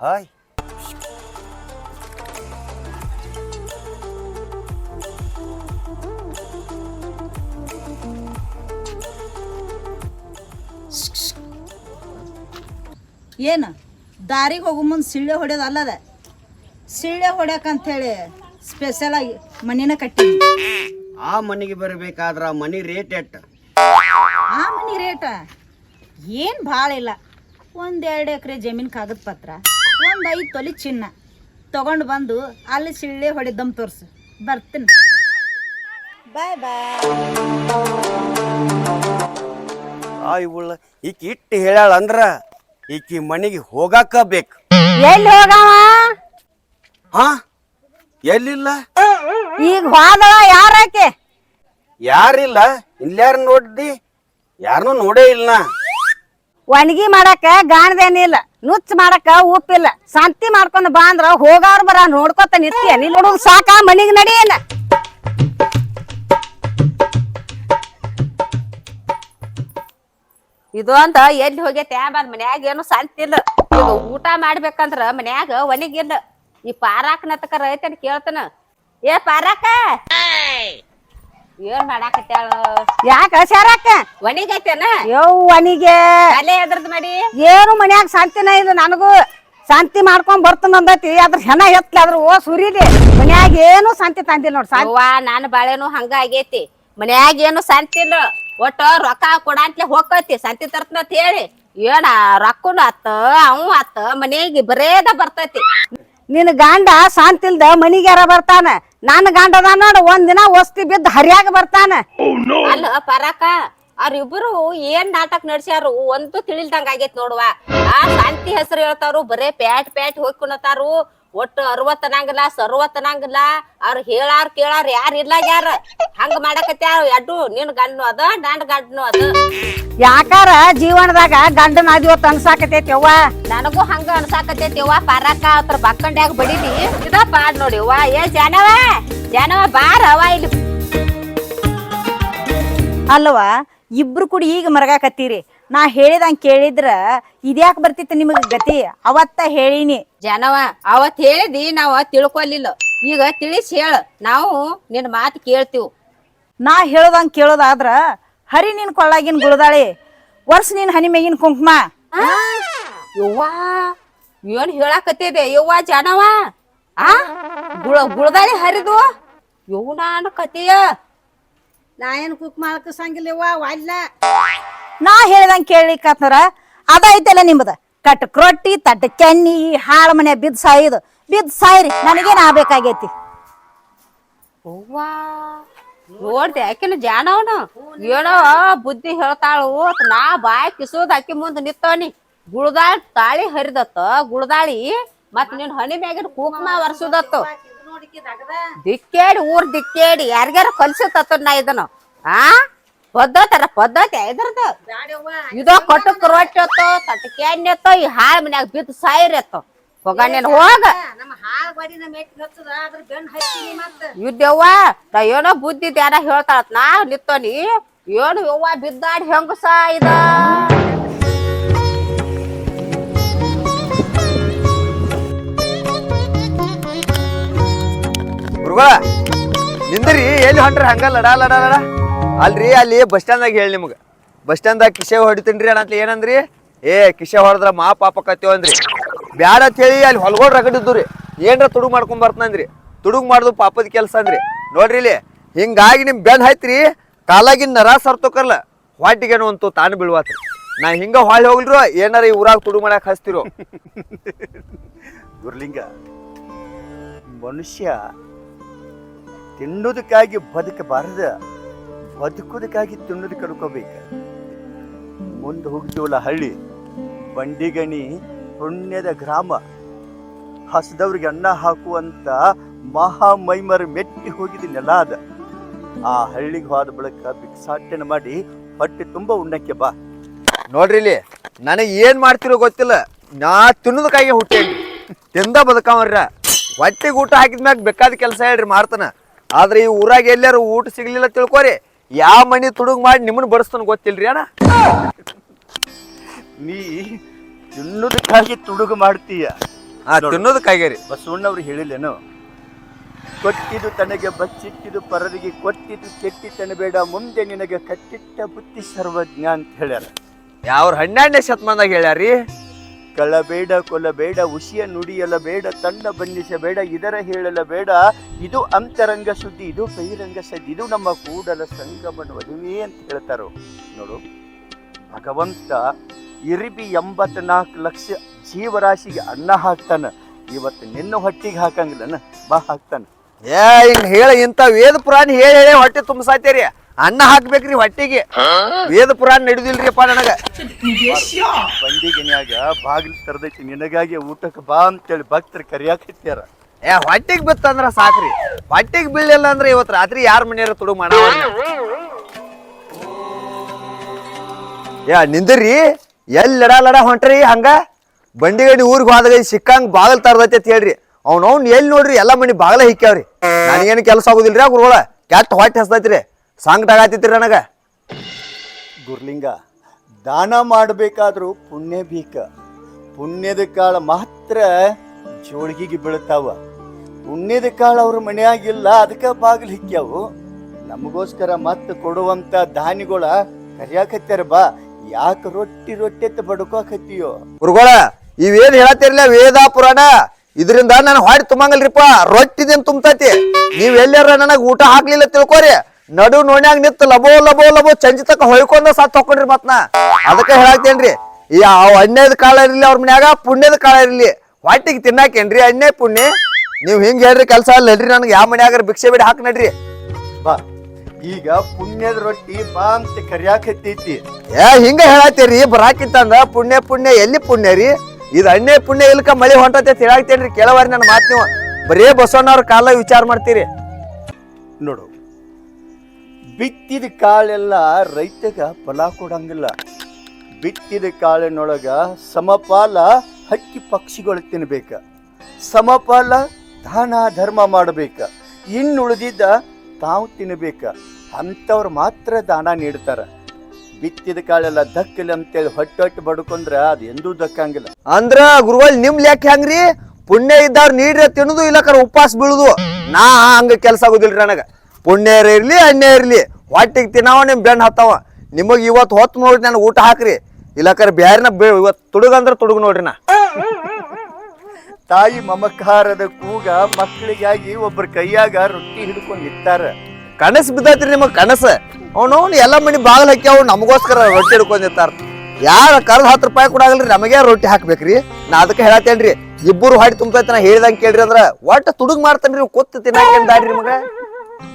Hi ಏನು ದಾರಿಗೆ ಹೋಗೋ ಮುಂದೆ ಸಿಳ್ಳೆ ಹೊಡೆಯೋದು ಅಲ್ಲದ ಸಿಳ್ಳೆ ಹೊಡ್ಯಾಕಂಥೇಳಿ ಸ್ಪೆಷಲಾಗಿ ಮನಿನ ಕಟ್ಟಿ ಆ ಮನೆಗೆ ಬರಬೇಕಾದ್ರ ಮನಿ ರೇಟ್ ಎಟ್ಟು? ಆ ಮನಿ ರೇಟ ಏನು ಭಾಳ ಇಲ್ಲ. 1-2 ಎಕರೆ ಜಮೀನು ಕಾಗದ ಪತ್ರ, 5 ತೊಲಿ ಚಿನ್ನ ತಗೊಂಡು ಬಂದು ಅಲ್ಲಿ ಸಿಳ್ಳೆ ಹೊಡೆದಮ್ ತೋರ್ಸು, ಬರ್ತೀನಿ. ಬಾಯ್ ಬಾಯ್. ಇವಳ ಈಕಿ ಇಟ್ಟು ಹೇಳ್ಯಾಳ ಅಂದ್ರ ಈಕಿ ಮನೆಗೆ ಹೋಗಾಕ ಬೇಕು. ಎಲ್ಲಿ ಹೋಗವ? ಹಾ ಎಲ್ಲಿಲ್ಲ? ಈಗ ಹೋದವ ಯಾರಾಕೆ? ಯಾರಿಲ್ಲ. ಇಲ್ಯಾರ ನೋಡ್ದಿ? ಯಾರನ್ನೂ ನೋಡೇ ಇಲ್ಲ. ಒಣಗಿ ಮಾಡಕ ಗಾಣದೇನಿಲ್ಲ, ನುಚ್ಚ ಮಾಡಕ ಉಪ್ಪಿಲ್ಲ. ಸಂತಿ ಮಾಡ್ಕೊಂಡು ಬಾ ಅಂದ್ರ ಹೋಗಾರ ಬರ ನೋಡ್ಕೊತ ನಿತ್ಯ. ನೀ ನೋಡುದು ಸಾಕ, ಮನಿಗ್ ನಡಿಯಲ್ಲ. ಇದು ಅಂತ ಎಲ್ಲಿ ಹೋಗೈತೆ ಬಂದ್ ಮನ್ಯಾಗ ಏನು ಸಂತಿಲ್ಲ. ಇದು ಊಟ ಮಾಡ್ಬೇಕಂದ್ರ ಮನ್ಯಾಗ ಒಣಗಿಲ್ಲ. ಈ ಪಾರಾಕನತಕ ರೈತನ ಕೇಳ್ತಾನ, ಏ ಪಾರಾಕ ಏನ್ ಮಾಡಾಕತ್ಯಾಳ? ಯಾಕ ಶಾರಾಕ ಒಣಿಗೈತೇನ? ಯವ್ ಒಣಿಗೆ ಅಲ್ಲೇ ಎದ್ರದ್ ಮಾಡಿ ಏನು ಮನ್ಯಾಗ ಶಾಂತಿನ ಇಲ್ಲ. ನನಗೂ ಶಾಂತಿ ಮಾಡ್ಕೊಂಡ್ ಬರ್ತಂದೈತಿ. ಅದ್ರ ಹೆಣ ಎತ್ಲಿ ಅದ್ರ ಓ ಸುರಿಲಿ. ಮನ್ಯಾಗ ಏನು ಶಾಂತಿ ತಂದಿಲ್ಲ ನೋಡ್. ಅವ್ವಾ ನಾನು ಬಾಳೆನು ಹಂಗ ಆಗೈತಿ. ಮನ್ಯಾಗ ಏನು ಶಾಂತಿ ಇಲ್ಲ. ಒಟ್ಟ ರೊಕ್ಕ ಕೊಡಂತ್ಲೆ ಹೋಗತಿ ಸಂತಿ ತರ್ತನಂತ ಹೇಳಿ ಏನ ರೊಕ್ಕನು ಅತ್ತ ಅವ್ ಅತ್ತ ಮನೆಗೆ ಬರೇದ ಬರ್ತೈತಿ. ನಿನ್ ಗಂಡ ಶಾಂತಿ ಇಲ್ದ ಮನಿಗೆ ಯಾರ ಬರ್ತಾನ? ನನ್ನ ಗಂಡ ಅದ ನೋಡು, ಒಂದಿನ ವಸ್ತಿ ಬಿದ್ದು ಹರಿಯಾಗ ಬರ್ತಾನ. ಅಲ್ಲ ಪರಾಕ ಅವ್ರಿಬ್ರು ಏನ್ ನಾಟಕ ನಡ್ಸ್ಯಾರು ಒಂದು ತಿಳಿಲ್ದಂಗ ಆಗೇತ್ ನೋಡುವ. ಆ ಶಾಂತಿ ಹೆಸರು ಹೇಳ್ತಾರು, ಬರೇ ಪ್ಯಾಟ್ ಪ್ಯಾಟ್ ಹೋಗ್ಕೊನತಾರು. ಒಟ್ಟು 60 ಅನ್ನಂಗಿಲ್ಲ 60 ಅನ್ನಂಗಿಲ್ಲ. ಅವ್ರು ಹೇಳಾರ ಕೇಳಾರ ಯಾರ ಇಲ್ಲ ಯಾರ ಹಂಗ ಮಾಡಕತ್ಯಾರ. ಎಡ್ಡು ನಿನ್ ಗಂಡನು ಅದ ನನ್ನ ಗಂಡನು ಅದ. ಯಾಕಾರ ಜೀವನದಾಗ ಗಂಡನ ಅದಿವತ್ ಅನ್ಸಾಕತೈತಿ ಅವ್ವ. ನನಗೂ ಹಂಗ ಅನ್ಸಾಕತೈತಿ ಅವ್ವ. ಪರಾಕ ಅತ್ರ ಬಕ್ಕಂಡ್ಯಾಗ ಬಡಿದಿ ಇದ ಪಾಡ್ ನೋಡಿ ಅವ್ವ. ಏ ಜಾನವ ಬಾರ ಅವ ಇಲ್ಲಿ. ಅಲ್ವ ಇಬ್ರು ಕೂಡಿ ಈಗ ಮರಗಾಕತ್ತೀರಿ. ನಾ ಹೇಳಿದಂಗ ಕೇಳಿದ್ರ ಇದ್ಯಾಕ ಬರ್ತಿತ್ತು ನಿಮಗ ಗತಿ? ಅವತ್ತ ಹೇಳಿನಿ ಜನವ, ಅವತ್ ಹೇಳಿದಿ ನಾವ ತಿಳ್ಕೊಲಿಲ್ಲ. ಈಗ ತಿಳಿಸಿ ಹೇಳ, ನಾವು ನಿನ್ ಮಾತು ಕೇಳ್ತೀವ್. ನಾ ಹೇಳ್ದಂಗ ಕೇಳೋದಾದ್ರ ಹರಿ ನಿನ್ ಕೊಳ್ಳಾಗಿನ್ ಗುಳದಾಳಿ, ವರ್ಷ ನಿನ್ ಹನಿ ಮೇಗಿನ ಕುಂಕುಮ. ಯವ್ವಾ ಏನ್ ಹೇಳಾಕತ್ತಿದೆ ಯವ್ವ ಜನವ? ಆ ಗುಳದಾಳಿ ಹರಿದು ಯವ್ ನಾನು ಕತಿಯ. ನಾ ಏನು ಕುಕ್ ಮಾಡಕ್ಕೆ ಸಂಗಿಲ್ಲವ್ವ ವಾಲ್ಲ. ನಾ ಹೇಳ್ದಂಗ ಕೇಳಿಕತ್ತಾರ ಅದ ಐತಲ್ಲ ನಿಮ್ದ. ಕಟ್ ರೊಟ್ಟಿ ತಟ್ಟ ಕೆನ್ನಿ ಹಾಳ ಮನೆ ಬಿದ್ದು ಸಾಯಿದು ಬಿದ್ದು ಸಾಯ್ರಿ. ನನಗೇನ್ ಆಗ್ಬೇಕಾಗೈತಿ? ನೋಡ್ದೆ ಆಕಿನ ಜಾನವನು ಏನೋ ಬುದ್ಧಿ ಹೇಳ್ತಾಳು. ನಾ ಬಾಯ್ ಕಿಸೋದ್ ಆಕಿ ಮುಂದ್ ನಿತ್ತವನಿ. ಗುಳದಾಳಿ ತಾಳಿ ಹರಿದತ್ತ ಗುಳದಾಳಿ, ಮತ್ ನಿನ್ ಹನಿ ಮ್ಯಾಗಿನ ಕುಕ್ಮ ವರ್ಸುದತ್ತು. ದಿಕ್ಕೇಡಿ ಊರ್ ದಿಕ್ಕೇಡಿ ಯಾರಿಗಾರ ಕಲ್ಸತ್ತ ನಾ ಇದನ್ನು. ಆ ಪದ್ಧತಿ ಇದ್ರದ್ದು ಇದೋ ಕಟ್ಟಕ್ ರೊಟ್ಟಿ ಎತ್ತೋ ತಟ್ಟಕೆ ಎಣ್ಣೆ ಎತ್ತೋ ಈ ಹಾಳ ಮನ್ಯಾಗ ಬಿದ್ದು ಸಾಯಿರಿ ಎತ್ತೋ. ಹೋಗ ನೀನ್ ಹೋಗ. ಇದ್ದವ್ವ ನಾ ಏನೋ ಬುದ್ಧಿ ಧ್ಯಾನ ಹೇಳ್ತಾಳ ನಾ ನಿತ್ತೋನಿ. ಏನು ಯವ್ವ ಬಿದ್ದಾಡಿ ಹೆಂಗ ಸಾಯ್ದ. ಗುರುಗಳ ನಿಂದ್ರಿ, ಎಲ್ಲಿ ಹೊಂಟ್ರಿ ಹಂಗ ಲಡ ಲಡ ಲಡ? ಅಲ್ರಿ ಅಲ್ಲಿ ಬಸ್ ಸ್ಟ್ಯಾಂಡ್ದಾಗ ಹೇಳಿ ನಿಮ್ಗೆ. ಬಸ್ ಸ್ಟ್ಯಾಂಡ್ದಾಗ ಕಿಶೆ ಹೊಡಿತೀನ್ರಿ ಅನ್ನತ್ಲಿ ಏನಂದ್ರಿ? ಏ ಕಿಶೆ ಹೊಡೆದ್ರ ಮಾ ಪಾಪ ಕತ್ತೇವ ಅಂದ್ರಿ. ಬ್ಯಾಡ ಅಂತ ಹೇಳಿ ಅಲ್ಲಿ ಹೊಲ್ಗೋಡ್ ರಗಡಿದ್ದು ರೀ. ಏನ್ರ ತುಡುಗ್ ಮಾಡ್ಕೊಂಡ್ ಬರ್ತಂದ್ರಿ. ತುಡುಗ್ ಮಾಡುದು ಪಾಪದ ಕೆಲಸ ಅಂದ್ರಿ. ನೋಡ್ರಿ ಇಲ್ಲಿ ಹಿಂಗಾಗಿ ನಿಮ್ ಬೆನ್ ಹೈತ್ರಿ, ಕಾಲಾಗಿನ ನರ ಸರ್ತೋಕರ್ಲ ಹೊಟ್ಟಿಗೇನು ಅಂತು ತಾನು ಬೀಳ್ವಾತ್ರಿ. ನಾ ಹಿಂಗ ಹೊಳ್ಳಿ ಹೋಗ್ಲಿರು ಏನಾರ ಈ ಊರಾಗ ತುಡುಗ್ ಮಾಡಕ್ ಹಚ್ತಿರೋ. ದುರ್ಲಿಂಗ, ಮನುಷ್ಯ ತಿನ್ನೋದಕ್ಕಾಗಿ ಬದುಕಬಾರದ, ಬದುಕೋದಕ್ಕಾಗಿ ತಿನ್ನೋದು ಕಲ್ಕೋಬೇಕು. ಮುಂದೆ ಹೋಗ್ತೀವಲ್ಲ ಹಳ್ಳಿ, ಬಂಡಿಗಣಿ ಪುಣ್ಯದ ಗ್ರಾಮ, ಹಸದವ್ರಿಗೆ ಅನ್ನ ಹಾಕುವಂತ ಮಹಾ ಮೈಮರ ಮೆಟ್ಟಿ ಹೋಗಿದ ನೆಲ ಅದ. ಆ ಹಳ್ಳಿಗೆ ಹೋದ ಬಳಿಕ ಭಿಕ್ಷಾಟನೆ ಮಾಡಿ ಹೊಟ್ಟೆ ತುಂಬ ಉಣ್ಣಕ್ಕೆ ಬಾ. ನೋಡ್ರಿ ಇಲ್ಲಿ ನನಗೆ ಏನ್ ಮಾಡ್ತಿರೋ ಗೊತ್ತಿಲ್ಲ, ನಾ ತಿನ್ನೋದಕ್ಕಾಗಿ ಹುಟ್ಟೇನ್ರಿ, ತಿಂದ ಬದುಕವ್ರ. ಹೊಟ್ಟಿಗೆ ಊಟ ಹಾಕಿದ್ಮ್ಯಾಗ ಬೇಕಾದ ಕೆಲಸ ಹೇಳ್ರಿ ಮಾಡ್ತಾನ. ಆದ್ರೆ ಈ ಊರಾಗ ಎಲ್ಲಾರು ಊಟ ಸಿಗ್ಲಿಲ್ಲ ತಿಳ್ಕೊರಿ, ಯಾವ ಮನಿ ತುಡುಗ್ ಮಾಡಿ ನಿಮ್ಮನ್ನ ಬಡಿಸ್ತಾನ ಗೊತ್ತಿಲ್ರಿ ಅಣ್ಣ. ನೀ ತಿನ್ನೋದಕ್ಕಾಗಿ ತುಡುಗು ಮಾಡ್ತೀಯ. ತಿನ್ನೋದಕ್ಕಾಗಿ ರೀ. ಬಸವಣ್ಣವ್ರು ಹೇಳಿಲ್ಲೇನು, ಕೊಟ್ಟಿದ್ದು ತನಗೆ ಬಚ್ಚಿಟ್ಟಿದ್ದು ಪರರಿಗೆ, ಕೊಟ್ಟಿದ್ದು ಕೆಟ್ಟಿತನಬೇಡ, ಮುಂದೆ ನಿನಗೆ ಕಟ್ಟಿಟ್ಟ ಬುದ್ಧಿ ಸರ್ವಜ್ಞ ಅಂತ ಹೇಳ್ಯಾರ. ಯಾವ್ರ 12ನೇ ಶತಮಾನದಾಗ ಹೇಳ್ಯಾರಿ, ಕಳಬೇಡ ಕೊಲ್ಲಬೇಡ, ಉಸಿಯ ನುಡಿಯಲ ಬೇಡ, ತನ್ನ ಬಣ್ಣಿಸಬೇಡ, ಇದರ ಹೇಳಲ ಬೇಡ, ಇದು ಅಂತರಂಗ ಸುದ್ದಿ, ಇದು ಬಹಿರಂಗ ಸದ್ದಿ, ಇದು ನಮ್ಮ ಕೂಡಲ ಸಂಗಮನ ಒಲುವೆ ಅಂತ ಹೇಳ್ತಾರೋ. ನೋಡು, ಭಗವಂತ ಇರಿಬಿ 84 ಲಕ್ಷ ಜೀವರಾಶಿಗೆ ಅನ್ನ ಹಾಕ್ತಾನ. ಇವತ್ತು ನಿನ್ನ ಹೊಟ್ಟಿಗೆ ಹಾಕಂಗಿಲ್ಲನ, ಬಾ ಹಾಕ್ತಾನ. ಹಿಂಗ್ ಹೇಳ ಇಂತ ವೇದ ಪುರಾಣ ಹೇಳಿ ಹೊಟ್ಟೆ ತುಂಬಸಾತೇರಿ. ಅನ್ನ ಹಾಕ್ಬೇಕ್ರಿ ಹೊಟ್ಟಿಗೆ, ವೇದ ಪುರಾಣ ನಡೆದಿಲ್ರಿಪ್ಪ ನನಗ. ಬಂಡಿಗನ್ಯಾಗ ಬಾಗಿಲು ತೆರೆದೈತಿ, ನಿನಗಾಗಿ ಊಟಕ್ಕೆ ಬಾ ಅಂತೇಳಿ ಭಕ್ತರು ಕರಿಯಾಕತ್ಯಾರ. ಹೊಟ್ಟಿಗೆ ಬಿತ್ತಂದ್ರ ಸಾಕ್ರಿ, ಹೊಟ್ಟಿಗೆ ಬೀಳಿಲ್ಲ ಅಂದ್ರೆ ಇವತ್ತು ರಾತ್ರಿ ಯಾರ ಮನೆಯಾರ ತುಡು ಮಾಡವ. ನಿಂದ್ರಿ ಎಲ್ಲಿ ಲಡ ಹೊಂಟ್ರಿ ಹಂಗ? ಬಂಡಿಗಡಿ ಊರಿಗೆ ಹೋದಾಗ ಸಿಕ್ಕಂಗ್ ಬಾಗಲ್ ತರದೈತಿ ಅಂತ ಹೇಳ್ರಿ. ಅವ್ನವ್ನ್ ಎಲ್ಲಿ ನೋಡ್ರಿ ಎಲ್ಲಾ ಮನಿ ಬಾಗಲ ಹಿಕ್ಕ್ಯಾವ್ರಿ. ನನಗೇನು ಕೆಲಸ ಆಗುದಿಲ್ರಿ ಆ ಗುರುಗಳ, ಕೆಟ್ಟ ಹೊಟ್ಟೆ ಹಸ್ದೈತ್ರಿ, ಸಂಕಟ ಆಗತ್ತಿತ್ರಿ ನನಗ. ಗುರ್ಲಿಂಗ, ದಾನ ಮಾಡಬೇಕಾದ್ರೂ ಪುಣ್ಯ ಬೇಕ. ಪುಣ್ಯದ ಕಾಳ ಮಾತ್ರ ಜೋಳಿಗೆಗೆ ಬೀಳ್ತಾವ. ಪುಣ್ಯದ ಕಾಳ ಅವ್ರ ಮನೆಯಾಗಿಲ್ಲ, ಅದಕ್ಕೆ ಬಾಗಿಲು ಹಿಕ್ಕ್ಯಾವು. ನಮಗೋಸ್ಕರ ಮತ್ತೆ ಕೊಡುವಂತ ದಾನಿಗಳ ಕರಿಯಾಕತ್ಯಾರ, ಬಾ. ಯಾಕೆ ರೊಟ್ಟಿ ಅಂತ ಬಡ್ಕೋಕತ್ತೀಯೋ? ಗುರುಗಳ, ಇವೇನ್ ಹೇಳತ್ತಿರ್ಲ ವೇದ ಪುರಾಣ, ಇದರಿಂದ ನಾನು ಹೊಟ್ಟೆ ತುಂಬಂಗಲ್ರಿಪ್ಪ, ರೊಟ್ಟಿದೇನ್ ತುಂಬತೈತಿ. ನೀವ್ ಎಲ್ಲಾರ ನನಗ್ ಊಟ ಹಾಕ್ಲಿಲ್ಲ ತಿಳ್ಕೊರಿ, ನಡು ನೋಡ್ಯಾಗ ನಿಂತ ಲಬೋ ಲಬೋ ಲಬೋ ಚಂಜಿ ತಕ ಹೊಯ್ಕೊಂಡ ಸಾತ್ ತಕೊಂಡ್ರಿ ಮತ್ನ. ಅದಕ್ಕೆ ಹೇಳಾಕ್ತೇನ್ರಿ, ಈ ಅಣ್ಣದ ಕಾಳ ಇರ್ಲಿ ಅವ್ರ ಮನ್ಯಾಗ, ಪುಣ್ಯದ ಕಾಳ ಇರ್ಲಿ, ಹೊಟ್ಟಿಗೆ ತಿನ್ನಾಕೇನ್ರಿ ಅಣ್ಣೆ ಪುಣ್ಯ. ನೀವ್ ಹಿಂಗ್ ಹೇಳ್ರಿ ಕೆಲ್ಸ ಅಲ್ಲ ನಡ್ರಿ, ನನಗೆ ಯಾವ ಮನ್ಯಾಗ ಭಿಕ್ಷೆ ಬಿಡಿ ಹಾಕ್ ನಡ್ರಿ. ಬಾ, ಈಗ ಪುಣ್ಯದ ರೊಟ್ಟಿ ಬಾ ಅಂತ ಕರಿಯಾಕತ್ತೈತಿ. ಹಿಂಗ ಹೇಳಾತೇರಿ, ಬರಾಕಿತ್ತಂದ ಪುಣ್ಯ ಪುಣ್ಯ ಎಲ್ಲಿ ಪುಣ್ಯ ರೀ? ಇದು ಅಣ್ಣೆ ಪುಣ್ಯ ಇಲ್ಕ ಮಳಿ ಹೊಂಟತೆ ಹೇಳಾಕ್ತೇನ್ರಿ. ಕೆಲವಾರಿ ನನ್ನ ಮಾತ್ ನೀವು ಬರೇ ಬಸವಣ್ಣವ್ರ ಕಾಲ ವಿಚಾರ ಮಾಡ್ತೀರಿ. ನೋಡು, ಬಿತ್ತಿದ ಕಾಳೆಲ್ಲ ರೈತಗ ಫಲ ಕೊಡಂಗಿಲ್ಲ. ಬಿತ್ತಿದ ಕಾಳಿನೊಳಗ ಸಮಪಾಲ ಹಕ್ಕಿ ಪಕ್ಷಿಗಳು ತಿನ್ಬೇಕ, ಸಮಪಾಲ ದಾನ ಧರ್ಮ ಮಾಡಬೇಕ, ಇನ್ನುಳಿದಿದ್ದ ತಾವು ತಿನ್ಬೇಕ. ಅಂಥವ್ರು ಮಾತ್ರ ದಾನ ನೀಡ್ತಾರ. ಬಿತ್ತಿದ ಕಾಳೆಲ್ಲ ದಕ್ಕಲಿ ಅಂತೇಳಿ ಹೊಟ್ಟೆ ಬಡ್ಕೊಂಡ್ರ ಅದು ಎಂದೂ ದಕ್ಕಂಗಿಲ್ಲ. ಅಂದ್ರ ಗುರುಗಳು ನಿಮ್ ಲೆಕ್ಕ ಹೆಂಗ್ರಿ? ಪುಣ್ಯ ಇದ್ದವ್ರು ನೀಡ್ರಿ ತಿನ್ನುದು, ಇಲ್ಲಕರ ಉಪವಾಸ ಬೀಳುದು. ನಾ ಹಂಗ ಕೆಲ್ಸ ಆಗುದಿಲ್ರಿ ನನಗ. ಪುಣ್ಯ ಇರ್ಲಿ ಅನ್ಯ ಇರ್ಲಿ, ಹೊಟ್ಟಿಗೆ ತಿನ್ನಾವ ನಿಮ್ ಬೆಣ್ಣ ಹತ್ತಾವ. ನಿಮಗ್ ಇವತ್ತು ಹೊತ್ತು ನೋಡ್ರಿ ನನ್ ಊಟ ಹಾಕ್ರಿ, ಇಲ್ಲಕರ ಬ್ಯಾರಿನ ಇವತ್ತು ತುಡುಗಂದ್ರ ತುಡುಗ ನೋಡ್ರಿ. ನಾ ತಾಯಿ ಮಮಕಾರದ ಕೂಗ ಮಕ್ಕಳಿಗಾಗಿ ಒಬ್ಬರ ಕೈಯಾಗ ರೊಟ್ಟಿ ಹಿಡ್ಕೊಂಡ್ ನಿಂತಾರ. ಕನಸು ಬಿದ್ದೈತ್ರಿ ನಿಮಗ್ ಕನಸ. ಅವನವ್ನು ಎಲ್ಲ ಮನಿ ಬಾಗಿಲು ಹಾಕ್ಯಾವ, ನಮಗೋಸ್ಕರ ರೊಟ್ಟಿ ಹಿಡ್ಕೊಂಡಿರ್ತಾರ. ಯಾರ ಕರ್ದ್ 10 ರೂಪಾಯಿ ಕೊಡಾಗಲ್ರಿ, ನಮಗೆ ರೊಟ್ಟಿ ಹಾಕ್ಬೇಕ್ರಿ. ನಾ ಅದಕ್ಕೆ ಹೇಳತ್ತೇನ್ರಿ, ಇಬ್ಬರು ಹೊಟ್ಟಿ ತುಂಬತೈತಿ ನಾ ಹೇಳ್ದಂಗೆ ಕೇಳ್ರಿ ಅಂದ್ರ ಒಟ್ಟು ತುಡುಗ್ ಮಾಡ್ತೇನ್ರಿ, ಕೂತ್ ತಿನ್ನಾಕೇನ್ ದಾಡ್ರಿ ನಿಮಗ.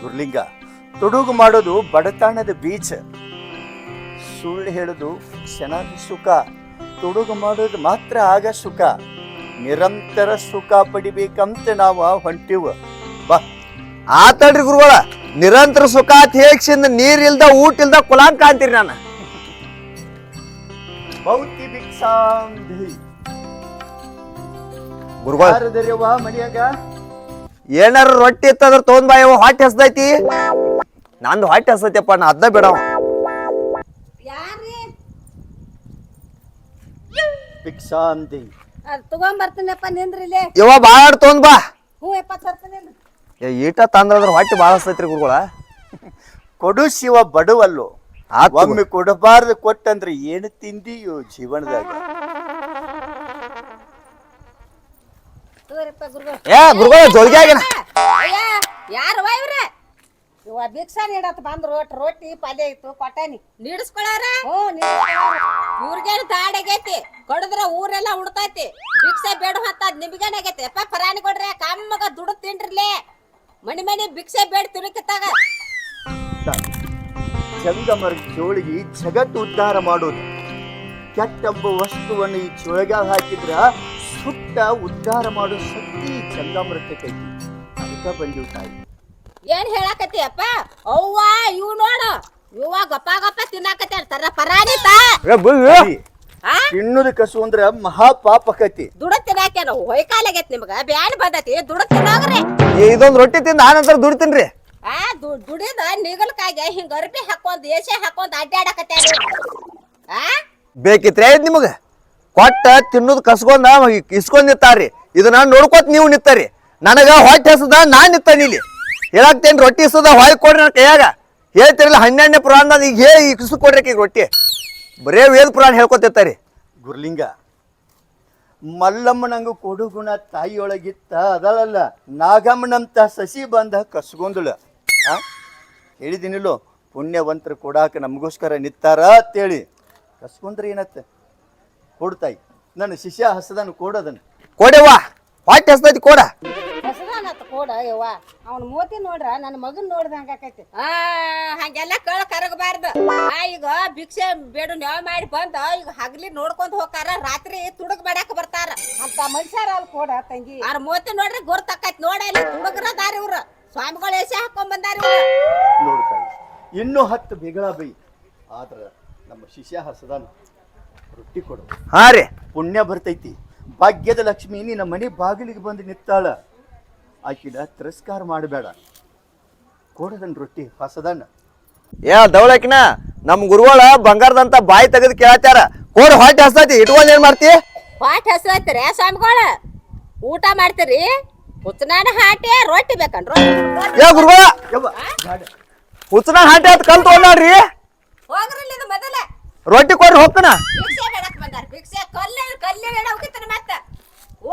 ಗುರ್ಲಿಂಗ, ತುಡುಗು ಮಾಡೋದು ಬಡತನದ ಬೀಚ, ಸುಳ್ಳು ಹೇಳುದು ಕ್ಷಣದ ಸುಖ. ತುಡುಗು ಮಾಡೋದು ಮಾತ್ರ ಆಗ ಸುಖ. ನಿರಂತರ ಸುಖ ಪಡಿಬೇಕಂತ ನಾವ ಹೊಂಟಿವ. ಬಾ ಆತಡ್ರಿ ಗುರುಗಳ, ನಿರಂತರ ಸುಖ ಅಂತ ಹೇಕ್ಷಿಂದ ನೀರ್ ಇಲ್ದ ಊಟ ಇಲ್ದ ಕುಲಾಂಕ ಅಂತೀರಿ. ನಾನು ಭೌತಿ ಭಿಕ್ಷಾಂಧಿ ಗುರುಗಳ ಮನ್ಯಾಗ ಏನಾರ ರೊಟ್ಟಿ ಇತ್ತಂದ್ರ ತೊಗೊಂಡ್ ಬಾಯವ, ಹೊಟ್ಟೆ ಹಸ್ದೈತಿ. ನಂದು ಹೊಟ್ಟೆ ಹಸ್ತೈತಿಯಪ್ಪ, ನಾ ಅದ್ನ ಬಿಡವ. ಭಿಕ್ಷಾಂಧಿ ತಗೊಂಬರ್ತೀನಪ್ಪ, ನಿಂದ್ರಿ ಇವ ಬಾಳ ತೊಗೊಂಡ್ ಬಾ. ಹ್ಞೂ ಯಪ್ಪ ತರ್ತೀನಿ. ಈಟ ತಂದ್ರ ಹೊಟ್ಟೆ ಬಾಳ ಹಸ್ತೈತ್ರಿ ಗುರುಗಳ. ಕೊಡು ಶಿವ ಬಡವಲ್ಲೋ, ಒಮ್ಮೆ ಕೊಡಬಾರ್ದು ಕೊಟ್ಟಂದ್ರೆ ಏನು ತಿಂದಿಯೋ ಜೀವನದಾಗ. ಗುರುಗಳ ಜೋಲ್ಗೆ ಆಗಿನ ಯಾರವ ಇವ್ರ? ಇವ ಭಿಕ್ಷಾ ನೀಡತ್ ಬಂದ್ರು, ರೊಟ್ಟಿ ಪಲ್ಯ ಇತ್ತು ಕೊಟ್ಟಾನಿ. ನೀಡಿಸ್ಕೊಳಾರ ಇವ್ರಿಗೇನು ತಾಡಾಗೈತಿ, ಕೊಡದ್ರ ಊರೆಲ್ಲ ಉಡ್ತೈತಿ. ಭಿಕ್ಷೆ ಬೇಡ ಹತ್ತದ್ ನಿಮ್ಗೇನಾಗೈತಿ? ಅಪ್ಪ ಪರಾಣಿ ಕೊಡ್ರಿ, ಕಮ್ಮಗ ದುಡ್ಡು ತಿನ್ರಿಲೆ. ಮನಿ ಭಿಕ್ಷೆ ಬೇಡ ತಿರುಕಿತ್ತಾಗ. ಜಂಗಮರ ಜೋಳಿಗೆ ಜಗತ್ತು ಉದ್ಧಾರ ಮಾಡೋದು. ಕೆಟ್ಟೊಬ್ಬ ವಸ್ತುವನ್ನು ಈ ಚೊಳಗಾಗ ಹಾಕಿದ್ರ ಸುತ್ತ ಉದ್ಧಾರ ಮಾಡೋ ಶಕ್ತಿ ಜಂಗಮರಕ್ಕೆ ಕೈತಿ. ಅದಕ್ಕ ಬಂದಿವ್ ತಾಯಿ. ಏನ್ ಹೇಳಾಕತ್ತೀಯಪ್ಪ ಅವ್ವ ಇವ್ ನೋಡು ಇವ ಗಪ್ಪ ಗಪ್ಪ ತಿನ್ನಾಕತ್ತಾರ ಪರಾಣಿತ ಅರಿ, ತಿನ್ನುದು ಕಸು ಅಂದ್ರ ಮಹಾ ಪಾಪಕತಿ. ದುಡ ತಿನ್ನಾಕೇನು ಹೊಯ್ಕಾಲಾಗೈತಿ ನಿಮ್ಗ ಬ್ಯಾನ್ ಬಂದತಿ ದುಡ ತಿನ್ನೋಗ್ರಿ. ಇದೊಂದ್ ರೊಟ್ಟಿ ತಿಂದ ಆನಂತರ ದುಡಿತೀನ್ರಿ. ದುಡಿದ ನಿಗಲ್ಕಾಗೆ ಹಿಂಗ ಅರ್ಬಿ ಹಾಕೊಂಡ್ ಏಸೆ ಹಾಕೊಂಡ್ ಅಡ್ಡಾಡಕತ್ತಾರ. ಬೇಕಿತ್ರಿ ನಿಮಗ ಕೊಟ್ಟ ತಿನ್ನೋದು ಕಸ್ಕೊಂಡ ಇಸ್ಕೊಂಡ್ ನಿಂತಾರ್ರಿ. ಇದನ್ನ ನೋಡ್ಕೋತ ನೀವು ನಿಂತಾರಿ. ನನಗ ಹೊಟ್ಟೆ ಹಸದ ನಾನ್ ನಿಂತಾನಿ ಇಲ್ಲಿ. ಹೇಳಾಕ್ತೇನ್ ರೊಟ್ಟಿ ಇಸದ ಹೊಯ್ ಕೊಡ್ರಿ ನನ್ನ ಕೈಯಾಗ. ಹೇಳ್ತಿರಲ್ಲ 12ನೇ ಪುರಾಣದ ಈಗ ಹೇಳಿ ಈಗ ಇಸು ಕೊಡ್ರಿ ಈಗ ರೊಟ್ಟಿ. ಬರೇ ವೇದ ಪುರಾಣ ಹೇಳ್ಕೊತಿರ್ತಾರಿ. ಗುರುಲಿಂಗ, ಮಲ್ಲಮ್ಮನಂಗ ಕೊಡುಗುಣ ತಾಯಿಯೊಳಗಿತ್ತ ಅದಲ್ಲ ನಾಗಮ್ಮನಂತ ಸಸಿ ಬಂದ ಕಸ್ಗೊಂದಳ. ಹೇಳಿದಿನಿಲ್ಲೋ, ಪುಣ್ಯವಂತರು ಕೊಡಾಕ ನಮಗೋಸ್ಕರ ನಿತ್ತಾರ ಅಂತೇಳಿ. ಕಸ್ಕೊಂಡ್ರೆ ಏನತ್ತ ಕೊಡ್ತಾಯಿ. ನನ್ನ ಶಿಷ್ಯ ಹಸದನ್ನು ಕೊಡೋದನ್ನು ಕೊಡೆವ್ವ, ಹೊಟ್ಟೆ ಹಸದೈತಿ ಕೊಡ. ಕೊಡ ಯವ್ವ ಅವ್ನ ಮೂತಿ ನೋಡ್ರ ನನ್ನ ಮಗನ್ ನೋಡ್ದಂಗ ಆಕೈತಿ. ಹಂಗೆಲ್ಲ ಕರಗಬಾರ್ದು. ಈಗ ಭಿಕ್ಷೆ ಬೇಡು ನ್ಯಾವ ಮಾಡಿ ಬಂದ ಈಗ ಹಗ್ಲಿ ನೋಡ್ಕೊಂಡ್ ಹೋಗಾರ, ರಾತ್ರಿ ತುಡುಗ್ ಮಾಡಾಕ ಬರ್ತಾರ ಅಂತ ಮನುಷ್ಯರ ಅಲ್ಲಿ ಕೊಡ ತಂಗಿ. ಅವ್ರ ಮೂತಿ ನೋಡ್ರಿ ಗುರ್ತಕ್ಕೈತಿ. ನೋಡಲ್ಲ ತುಡುಗ್ರದಾರ ಇವ್ರ ಸ್ವಾಮಿಗಳು ಎಸೆ ಹಾಕೊಂಡ್ ಬಂದಾರ ನೋಡ್ತಾಯಿ. ಇನ್ನೂ 10 ಬಿಗಳ ಬೈ ಆದ್ರ ನಮ್ಮ ಶಿಷ್ಯ ಹಸದಾನ ರೊಟ್ಟಿ ಕೊಡು. ಹಾ ರೀ, ಪುಣ್ಯ ಬರ್ತೈತಿ. ಭಾಗ್ಯದ ಲಕ್ಷ್ಮಿ ನಿನ್ನ ಮನೆ ಬಾಗಿಲಿಗೆ ಬಂದು ನಿತ್ತಾಳ. ಆಕಿನ ತಿರಸ್ಕಾರ ಮಾಡಬೇಡ. ಕೊಡದನ್ ರೊಟ್ಟಿ ಹಸದನ್ನ. ದವಳಕಿನ ನಮ್ ಗುರುಗಳ ಬಂಗಾರದಂತ ಬಾಯಿ ತೆಗೆದು ಕೇಳತ್ತಾರ. ಕೋಡ್ ಹೊಟ್ಟೆ ಹಸದೈತಿ ಇಟ್ಕೊಂಡ್ ಏನ್ ಮಾಡ್ತಿ? ಪಾಠ ಹಸ್ರೈತ್ರಿ ಸ್ವಾಮಿಗಳ ಊಟ ಮಾಡ್ತೀರಿ? ಹುಚ್ಚನಾನ ಹಾಟಿ ರೊಟ್ಟಿ ಬೇಕನ್ರ? ಗುರುಗಳ ಹುಚ್ಚನ ಹಾಟೆ ಅಂತ ಕಲ್ ತಗೊಂಡ್ರಿ. ಹೋಗ್ರಿ ಮೊದಲ ರೊಟ್ಟಿ ಕೊಡ್ರಿ ಹೊಕ್ಕನ. ಭಿಕ್ಷೆ ಬೇಡಕ್ ಬಂದಾರ. ಭಿಕ್ಷೆ ಕಲ್ಲು ಹೋಗಿತ್ತಾನ ಮತ್ತ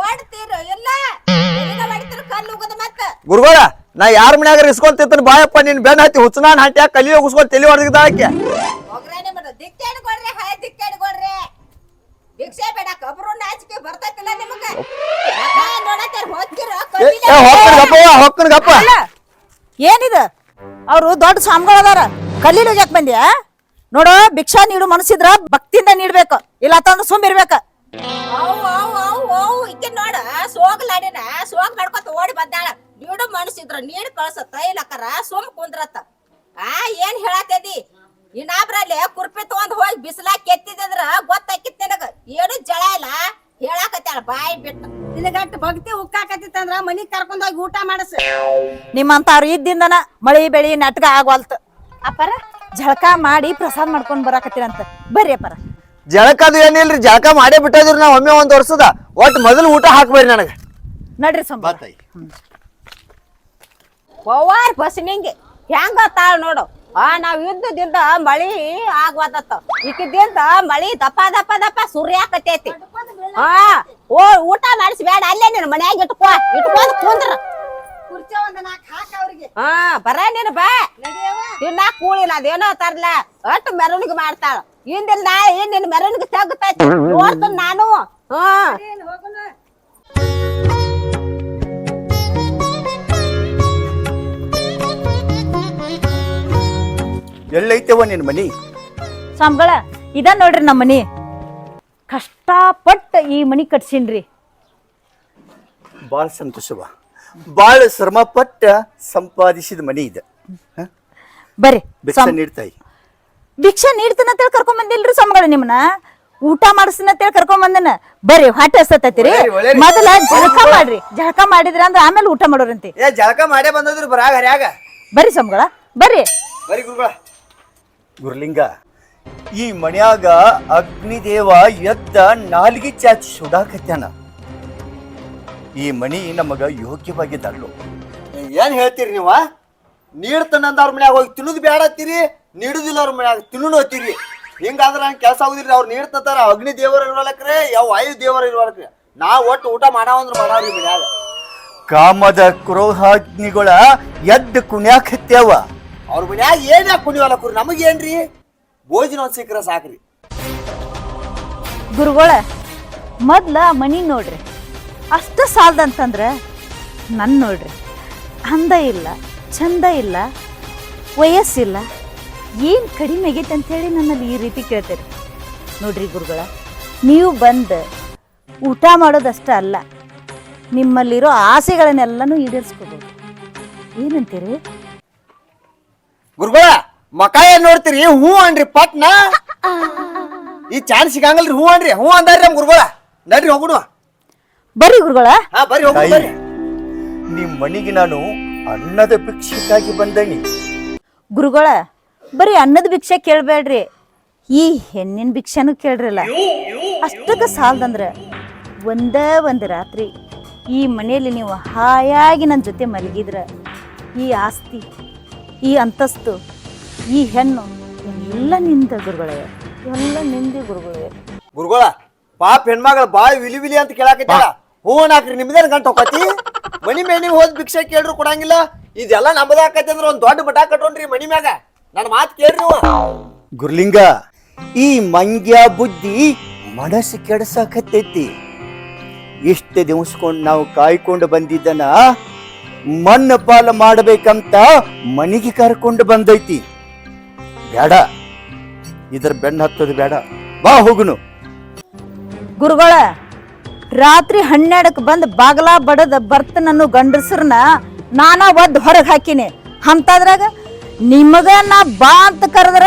ಓಡ್ತೀರ ಎಲ್ಲ ಮಾಡಿದ್ರ ಕಲ್ಲು ಹೋಗೋದು ಮತ್ತ. ಗುರುಗಳ ನಾ ಯಾರ ಮನ್ಯಾಗ ಇಸ್ಕೊಂತಿರ್ತಾನ ಬಾಯಪ್ಪ ನಿನ್ ಬೆನ್ ಹತ್ತಿ ಹುಚ್ಚನಾನ್ ಹಾಟ್ಯಾ ಕಲಿ ಹೋಗಿಸ್ಕೊಂಡ್ ತಲಿ ಹೊಡೆದಿದ್ದಾಕೆ. ಹೋಗ್ರೇನೆ ಮಾಡ ದಿಕ್ಕಾಡ್ಕೊಡ್ರಿ. ಹಾಯ್ ದಿಕ್ಕಾಡ್ಕೊಡ್ರಿ. ಭಿಕ್ಷೆ ಬೇಡಕ್ ಒಬ್ರು ನಾಚಿಕೆ ಬರ್ತೈತಿಲ್ಲ ನಿಮಗ. ನೋಡತ್ತಾರ ಹೋಗ್ತಿರ ಹೊಕ್ಕನ ಗಪ್ಪ. ಏನಿದ? ಅವ್ರು ದೊಡ್ಡ ಸ್ವಾಮಿಗಳದಾರ. ಕಲ್ಲೀಲು ಯಾಕೆ ಬಂದ್ಯಾ? ನೋಡು, ಭಿಕ್ಷಾ ನೀಡು ಮನಸ್ಸಿದ್ರ ಭಕ್ತಿಯಿಂದ ನೀಡ್ಬೇಕು, ಇಲ್ಲ ತಂದು ಸುಮ್ಮಿರ್ಬೇಕ. ಈಕೆ ನೋಡ ಸೋಗ್ಲಾಡಿನ ಸೋಗ್ ನಡ್ಕೊತ ಓಡಿ ಬಂದಾಳ. ನೀಡು ಮನಸ್ಸಿದ್ರ ನೀಡ್ ಕಳ್ಸತ್ತ, ಇಲ್ಲಕರ ಸುಮ್ ಕುಂದ್ರತ್ತ. ಏನ್ ಹೇಳತ್ತದಿ? ಇನ್ನೊಬ್ರಲ್ಲಿ ಕುರ್ಪಿ ತಗೊಂಡ್ ಹೋಗಿ ಬಿಸಿಲಾಗ ಕೆತ್ತಿದ್ರ ಗೊತ್ತಾಕಿತ್ ನಿನಗ. ಏನು ಜಳ ಇಲ್ಲ ಹೇಳಾಕತ್ತಾಳ ಬಾಯಿ ಬಿಟ್ಟು. ನಿನಗಟ್ಟು ಭಕ್ತಿ ಉಕ್ಕಾಕತ್ತಿತ್ತಂದ್ರ ಮನಿಗ್ ಕರ್ಕೊಂಡೋಗಿ ಊಟ ಮಾಡಸ. ನಿಮ್ಮಂತಾವ್ರು ಇದ್ದಿಂದನ ಮಳಿ ಬೆಳಿ ನಾಟಕ ಆಗವಲ್ತ. ಅಪ್ಪರ ಜಳಕ ಮಾಡಿ ಪ್ರಸಾದ ಮಾಡ್ಕೊಂಡ್ ಬರಾಕತ್ತೀರಂತ. ಬರ್ರಿ ಅಪ್ಪರ. ಜಳಕದು ಏನಿಲ್ರಿ, ಜಳಕ ಮಾಡೇ ಬಿಟ್ಟಿದ್ರಿ ನಾವ್ ಒಮ್ಮೆ 1 ವರ್ಷದ. ಒಟ್ ಮೊದಲು ಊಟ ಹಾಕ್ಬೇರಿ ನನಗ. ನಡ್ರಿ ಸಂಬ ತಾಯಿ. ಪವಾರ್ ಬಸ್ನಿಂಗೆ ಹೆಂಗ ತಾಳ ನೋಡು. ನಾವ್ ಯುದ್ಧದಿಂದ ಮಳಿ ಆಗ್ವಾದತ್ತ. ಈಕಿದಿಂದ ಮಳಿ ದಪ್ಪ ದಪ್ಪ ದಪ್ಪ ಸುರ್ಯಾಕತೈತಿ. ಊಟ ಮಾಡಿಸ್ಬೇಡ, ಅಲ್ಲೇ ನಿನ್ ಮನ್ಯಾಗ ಇಟ್ಕೊಂಡ್ ಕುಂದ್ರ. ಬರ ನೀನು ಬಾ. ಇನ್ನ ಕೂಳಿಲ್ಲ ಅದೇನೋ ತರ್ಲ ಒಟ್ಟು ಮೆರವಣಿಗೆ ಮಾಡ್ತಾಳ. ಹಿಂದಿಲ್ ನಾಳೆ ನಿನ್ ಮೆರವಣಿಗೆ ತಗ್ತೈತಿ ನೋಡ್ತಾನ ನಾನು. ಎಲ್ಲೈತೆವ ನಿನ್ ಮನಿ? ಸ್ವಾಮಿಗಳ ಇದ ನೋಡ್ರಿ ನಮ್ಮ ಮನಿ. ಕಷ್ಟಪಟ್ಟ ಈ ಮನಿ ಕಟ್ಸಿನ್ರಿ. ಬಾಳ ಸಂತೋಷವ. ಬಾಳ ಶ್ರಮಪಟ್ಟ ಸಂಪಾದಿಸಿದ ಮನಿ ಇದೆ. ಬರ್ರಿ ಭಿಕ್ಷೆ ನೀಡ್ತಾಯಿ. ಭಿಕ್ಷೆ ನೀಡ್ತಾನ ಅಂತೇಳಿ ಕರ್ಕೊಂಡ್ ಬಂದಿಲ್ರಿ ಸ್ವಾಮಿಗಳ. ನಿಮ್ಮನ್ನ ಊಟ ಮಾಡಿಸ್ತೀನಿ ಅಂತೇಳಿ ಕರ್ಕೊಂಡ್ ಬಂದನ. ಬರ್ರಿ ಹೊಟ್ಟೆ ಹಸ್ತೈತಿರಿ. ಮೊದಲ ಜಳಕ ಮಾಡ್ರಿ. ಜಳಕ ಮಾಡಿದ್ರ ಅಂದ್ರ ಆಮೇಲೆ ಊಟ ಮಾಡೋರಂತೆ. ಜಳಕ ಮಾಡೇ ಬಂದದ್ರಿ ಬರಾಗ ಹರ್ಯಾಗ. ಬರ್ರಿ ಸ್ವಾಮಿಗಳ ಬರ್ರಿ. ಬರೀ ಗುರುಗಳ. ಗುರುಲಿಂಗ, ಈ ಮನ್ಯಾಗ ಅಗ್ನಿದೇವ ಎದ್ದ ನಾಲ್ಗಿ ಚಾಚಿ ಸುಡಾಕತ್ಯಾನ. ಈ ಮನಿ ನಮಗ ಯೋಗ್ಯವಾಗಿದ್ದಲ್ಲೋ. ಏನ್ ಹೇಳ್ತೀರಿ ನೀವ? ನೀಡ್ತಾನಂದ ಅವ್ರ ಮನ್ಯಾಗ ಹೋಗಿ ತಿನ್ನುದು ಬೇಡ ಅಂತೀರಿ, ನೀಡುದಿಲ್ಲ ಅವ್ರ ಮನ್ಯಾಗ ತಿನ್ನು ಅಂತೀರಿ. ಹಿಂಗಾದ್ರ ನಂಗೆ ಕೆಲಸ ಆಗುದಿಲ್ರಿ. ಅವ್ರು ನೀಡ್ತಾರ ಅಗ್ನಿ ದೇವರ ಇರ್ವಲ್ಕ್ರೆ, ಯಾವ ವಾಯು ದೇವರ ಇರ್ವಲ್ಕ್ರಿ. ನಾವ್ ಒಟ್ಟು ಊಟ ಮಾಡಾವಂದ್ರ ಮಾಡಾವ್ರಿ ಮನ್ಯಾಗ. ಕಾಮದ ಕ್ರೋಹಾಗ್ನಿಗಳ ಎದ್ದು ಕುಣ್ಯಾಕತ್ಯಾವ. ಅವ್ರ ಮನ್ಯಾಗ ಏನ್ ಯಾಕೆ ಕುಣಿವಲ್ಲಕ್ರಿ? ನಮಗೇನ್ರಿ? ಭೋಜನ ಒಂದ್ ಸಿಕ್ಕ್ರ ಸಾಕ್ರಿ. ಗುರುಗಳ ಮೊದ್ಲ ಮನಿ ನೋಡ್ರಿ. ಅಷ್ಟ ಸಾಲ್ದಂತಂದ್ರ ನನ್ ನೋಡ್ರಿ. ಅಂದ ಇಲ್ಲ, ಚಂದ ಇಲ್ಲ, ವಯಸ್ಸಿಲ್ಲ, ಏನ್ ಕಡಿಮೆ ಆಗೈತೆ ಅಂತೇಳಿ ನನ್ನಲ್ಲಿ ಈ ರೀತಿ ಕೇಳ್ತೀರಿ. ನೋಡ್ರಿ ಗುರುಗಳ, ನೀವು ಬಂದು ಊಟ ಮಾಡೋದಷ್ಟ ಅಲ್ಲ, ನಿಮ್ಮಲ್ಲಿರೋ ಆಸೆಗಳನ್ನೆಲ್ಲನೂ ಈಡೇರಿಸ್ಕೋಬೋದು. ಏನಂತೀರಿ? ಗುರುಗಳ ಮಕ ಏನ್ ನೋಡ್ತೀರಿ ಹೂ ಅನ್ರಿ ಪಟ್ನ ಈ ಚಾನ್ಸ್ ಸಿಗಂಗಲ್ರಿ ಹೂ ಅನ್ರಿ ಹೂ ಅಂದಾರ್ರಿ ನಮ್ ಗುರುಗಳ ನಡ್ರಿ ಹೋಗುಣ ಬರ್ರಿ ಗುರುಗಳ. ಹಾ ಬರ್ರಿ ಹೋಗುಣ ತಾಯಿ, ಬರ್ರಿ. ನಿಮ್ ಮನೆಗೆ ನಾನು ಅನ್ನದ ಭಿಕ್ಷಕ್ಕಾಗಿ ಬಂದನಿ. ಗುರುಗಳ ಬರೀ ಅನ್ನದ ಭಿಕ್ಷೆ ಕೇಳಬೇಡ್ರಿ, ಈ ಹೆಣ್ಣಿನ ಭಿಕ್ಷೆನೂ ಕೇಳ್ರಲ್ಲ. ಅಷ್ಟಕ್ಕೆ ಸಾಲದಂದ್ರೆ ಒಂದೇ ಒಂದು ರಾತ್ರಿ ಈ ಮನೆಯಲ್ಲಿ ನೀವು ಹಾಯಾಗಿ ನನ್ನ ಜೊತೆ ಮಲಗಿದ್ರ ಈ ಆಸ್ತಿ, ಈ ಅಂತಸ್ತು, ಈ ಹೆಣ್ಣು ಎಲ್ಲ ನಿಂದ ಗುರುಗಳೇ, ಎಲ್ಲ ನಿಂದೆ ಗುರುಗಳೇ. ಗುರುಗಳ ಪಾಪ ಹೆಣ್ಮಗಳ ಬಾಯ್ ವಿಲಿ ವಿಲಿ ಅಂತ ಕೇಳಾಕೈತಾಳ. ಹೂ ನಾಕ್ರಿ ನಿಮ್ದೇನ್ ಗಂಟ ಹೋಗತಿ ಮನಿ ಮೇಲೆ ನೀವು ಹೋದ್ ಭಿಕ್ಷೆ ಕೇಳ್ರು ಕೊಡಂಗಿಲ್ಲ. ಇದೆಲ್ಲ ನಮ್ಮದಾಕೈತಿ ಅಂದ್ರೆ ಒಂದ್ ದೊಡ್ಡ ಬಟ ಕಟ್ಟೋನ್ರಿ ಮನಿ ಮ್ಯಾಗ. ನನ್ನ ಮಾತು ಕೇಳ್ರಿ ನೀವು. ಗುರುಲಿಂಗ, ಈ ಮಂಗ್ಯ ಬುದ್ಧಿ ಮನಸ್ಸು ಕೆಡಸಾಕತ್ತೈತಿ. ಇಷ್ಟ ದಿವಸಕೊಂಡು ನಾವು ಕಾಯ್ಕೊಂಡು ಬಂದಿದ್ದನ ಮಣ್ಣು ಪಾಲ ಮಾಡಬೇಕಂತ ಮನಿಗೆ ಕರ್ಕೊಂಡು ಬಂದೈತಿ. ಬೇಡ, ಇದ್ರ ಬೆನ್ನ ಹತ್ತೋದು ಬೇಡ. ಬಾ ಹೋಗುನು. ಗುರುಗಳ ರಾತ್ರಿ 12ಕ್ಕೆ ಬಂದು ಬಾಗಲ ಬಡದ ಬರ್ತನನ್ನು ಗಂಡಸ್ರನ್ನ ನಾನಾ ಒದ್ದು ಹೊರಗೆ ಹಾಕಿನಿ. ಅಂತದ್ರಾಗ ನಿಮಗ ನಾ ಬಾ ಅಂತ ಕರೆದ್ರ